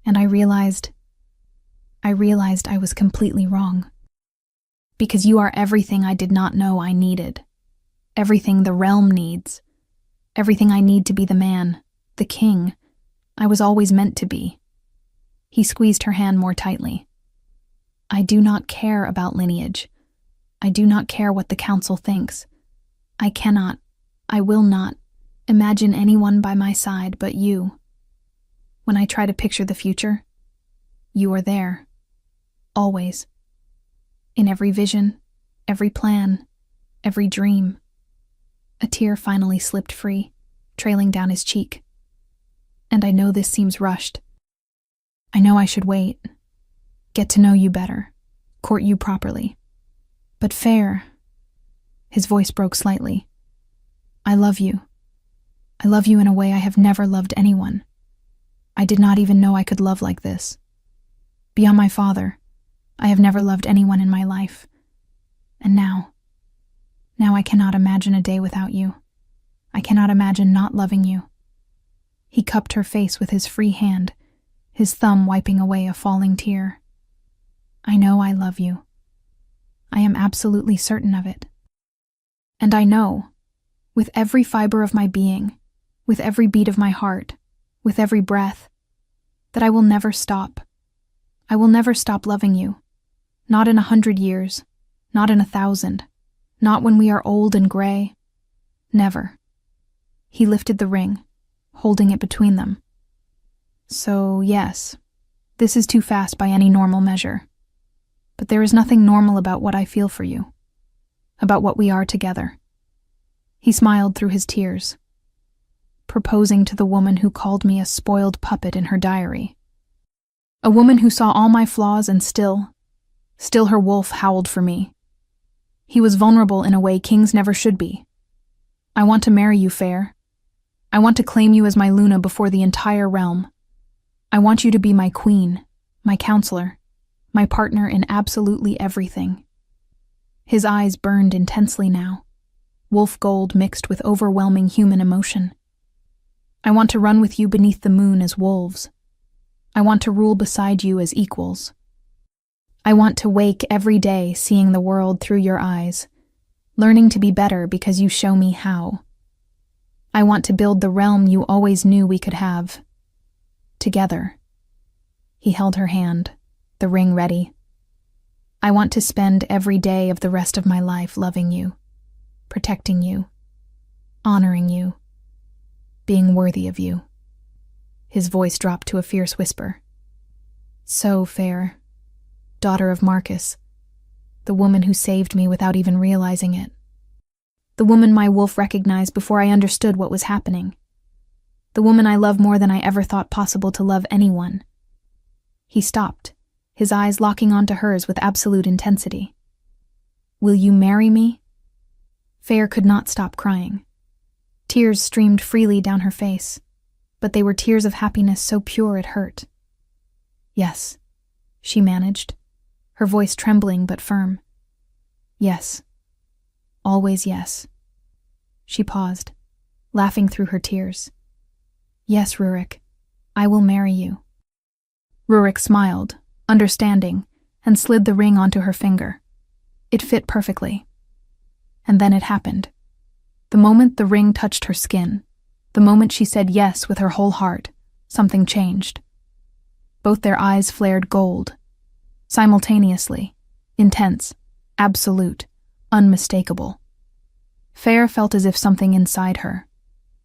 and I realized I was completely wrong. Because you are everything I did not know I needed. Everything the realm needs. Everything I need to be the man, the king, I was always meant to be." He squeezed her hand more tightly. "I do not care about lineage. I do not care what the council thinks. I cannot, I will not, imagine anyone by my side but you. When I try to picture the future, you are there. Always. In every vision, every plan, every dream." A tear finally slipped free, trailing down his cheek. "And I know this seems rushed. I know I should wait, get to know you better, court you properly. But Fair," his voice broke slightly, "I love you. I love you in a way I have never loved anyone. I did not even know I could love like this. Beyond my father, I have never loved anyone in my life. And now I cannot imagine a day without you. I cannot imagine not loving you." He cupped her face with his free hand, his thumb wiping away a falling tear. "I know I love you. I am absolutely certain of it. And I know, with every fiber of my being, with every beat of my heart, with every breath, that I will never stop. I will never stop loving you. Not in 100 years, not in 1,000, not when we are old and gray. Never." He lifted the ring, holding it between them. "So, yes, this is too fast by any normal measure. But there is nothing normal about what I feel for you, about what we are together." He smiled through his tears. "Proposing to the woman who called me a spoiled puppet in her diary. A woman who saw all my flaws and still her wolf howled for me. He was vulnerable in a way kings never should be. I want to marry you, Fair. I want to claim you as my Luna before the entire realm. I want you to be my queen, my counselor, my partner in absolutely everything. His eyes burned intensely now, wolf gold mixed with overwhelming human emotion. I want to run with you beneath the moon as wolves. I want to rule beside you as equals. I want to wake every day seeing the world through your eyes, learning to be better because you show me how. I want to build the realm you always knew we could have. Together. He held her hand, the ring ready. I want to spend every day of the rest of my life loving you, protecting you, honoring you, being worthy of you. His voice dropped to a fierce whisper. So fair, daughter of Marcus, the woman who saved me without even realizing it. The woman my wolf recognized before I understood what was happening. The woman I love more than I ever thought possible to love anyone. He stopped, his eyes locking onto hers with absolute intensity. Will you marry me? Fair could not stop crying. Tears streamed freely down her face, but they were tears of happiness so pure it hurt. Yes, she managed, her voice trembling but firm. Yes. Always yes. She paused, laughing through her tears. Yes, Rurik, I will marry you. Rurik smiled, understanding, and slid the ring onto her finger. It fit perfectly. And then it happened. The moment the ring touched her skin, the moment she said yes with her whole heart, something changed. Both their eyes flared gold. Simultaneously, intense, absolute, unmistakable. Fair felt as if something inside her,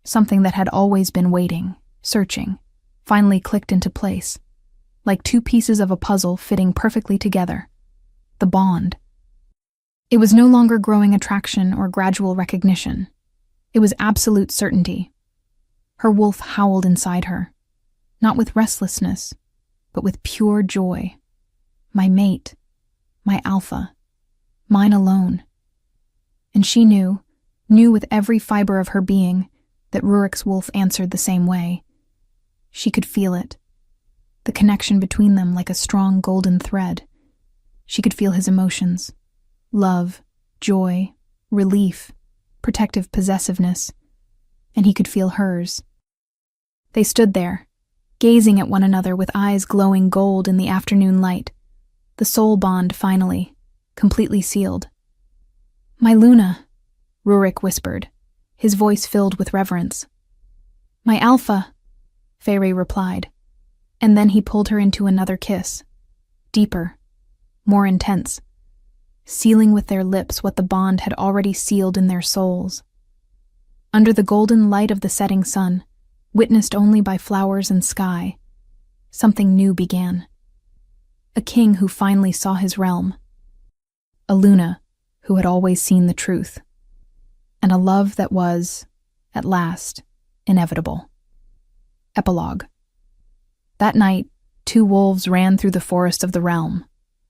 something that had always been waiting, searching, finally clicked into place, like two pieces of a puzzle fitting perfectly together. The bond. It was no longer growing attraction or gradual recognition. It was absolute certainty. Her wolf howled inside her, not with restlessness, but with pure joy. My mate, my alpha, mine alone. And she knew with every fiber of her being, that Rurik's wolf answered the same way. She could feel it, the connection between them like a strong golden thread. She could feel his emotions, love, joy, relief, protective possessiveness, and he could feel hers. They stood there, gazing at one another with eyes glowing gold in the afternoon light, the soul bond finally, completely sealed. My Luna, Rurik whispered, his voice filled with reverence. My alpha, Fairy replied, and then he pulled her into another kiss, deeper, more intense, sealing with their lips what the bond had already sealed in their souls. Under the golden light of the setting sun, witnessed only by flowers and sky, something new began. A king who finally saw his realm. A Luna who had always seen the truth. And a love that was, at last, inevitable. Epilogue. That night, two wolves ran through the forest of the realm.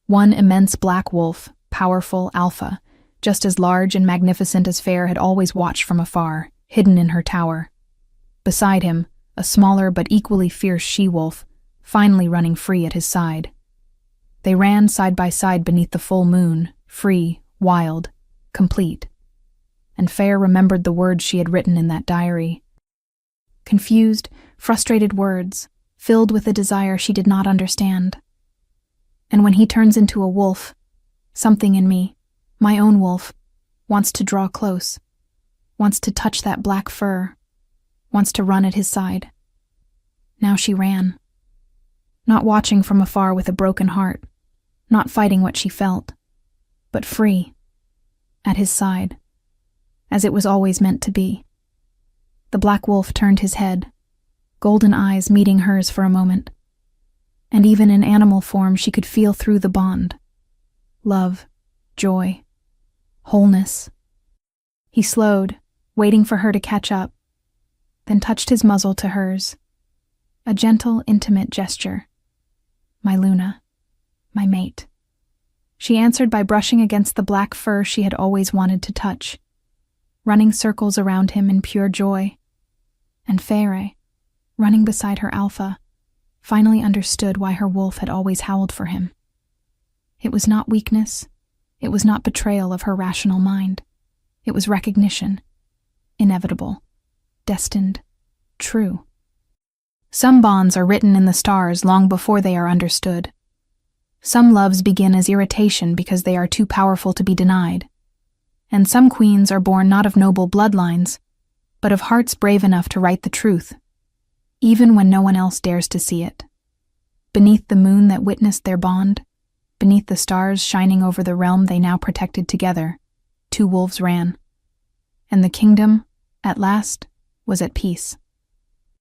One immense black wolf, powerful alpha, just as large and magnificent as Fair had always watched from afar, hidden in her tower. Beside him, a smaller but equally fierce she-wolf, finally running free at his side. They ran side by side beneath the full moon, free, wild, complete. And Fair remembered the words she had written in that diary. Confused, frustrated words, filled with a desire she did not understand. And when he turns into a wolf, something in me, my own wolf, wants to draw close, wants to touch that black fur, wants to run at his side. Now she ran. Not watching from afar with a broken heart, not fighting what she felt, but free, at his side, as it was always meant to be. The black wolf turned his head, golden eyes meeting hers for a moment, and even in animal form she could feel through the bond. Love, joy, wholeness. He slowed, waiting for her to catch up, then touched his muzzle to hers. A gentle, intimate gesture. My Luna, my mate. She answered by brushing against the black fur she had always wanted to touch, running circles around him in pure joy. And Feyre, running beside her alpha, finally understood why her wolf had always howled for him. It was not weakness. It was not betrayal of her rational mind. It was recognition. Inevitable. Destined. True. Some bonds are written in the stars long before they are understood. Some loves begin as irritation because they are too powerful to be denied. And some queens are born not of noble bloodlines, but of hearts brave enough to write the truth, even when no one else dares to see it. Beneath the moon that witnessed their bond, beneath the stars shining over the realm they now protected together, two wolves ran. And the kingdom, at last, was at peace.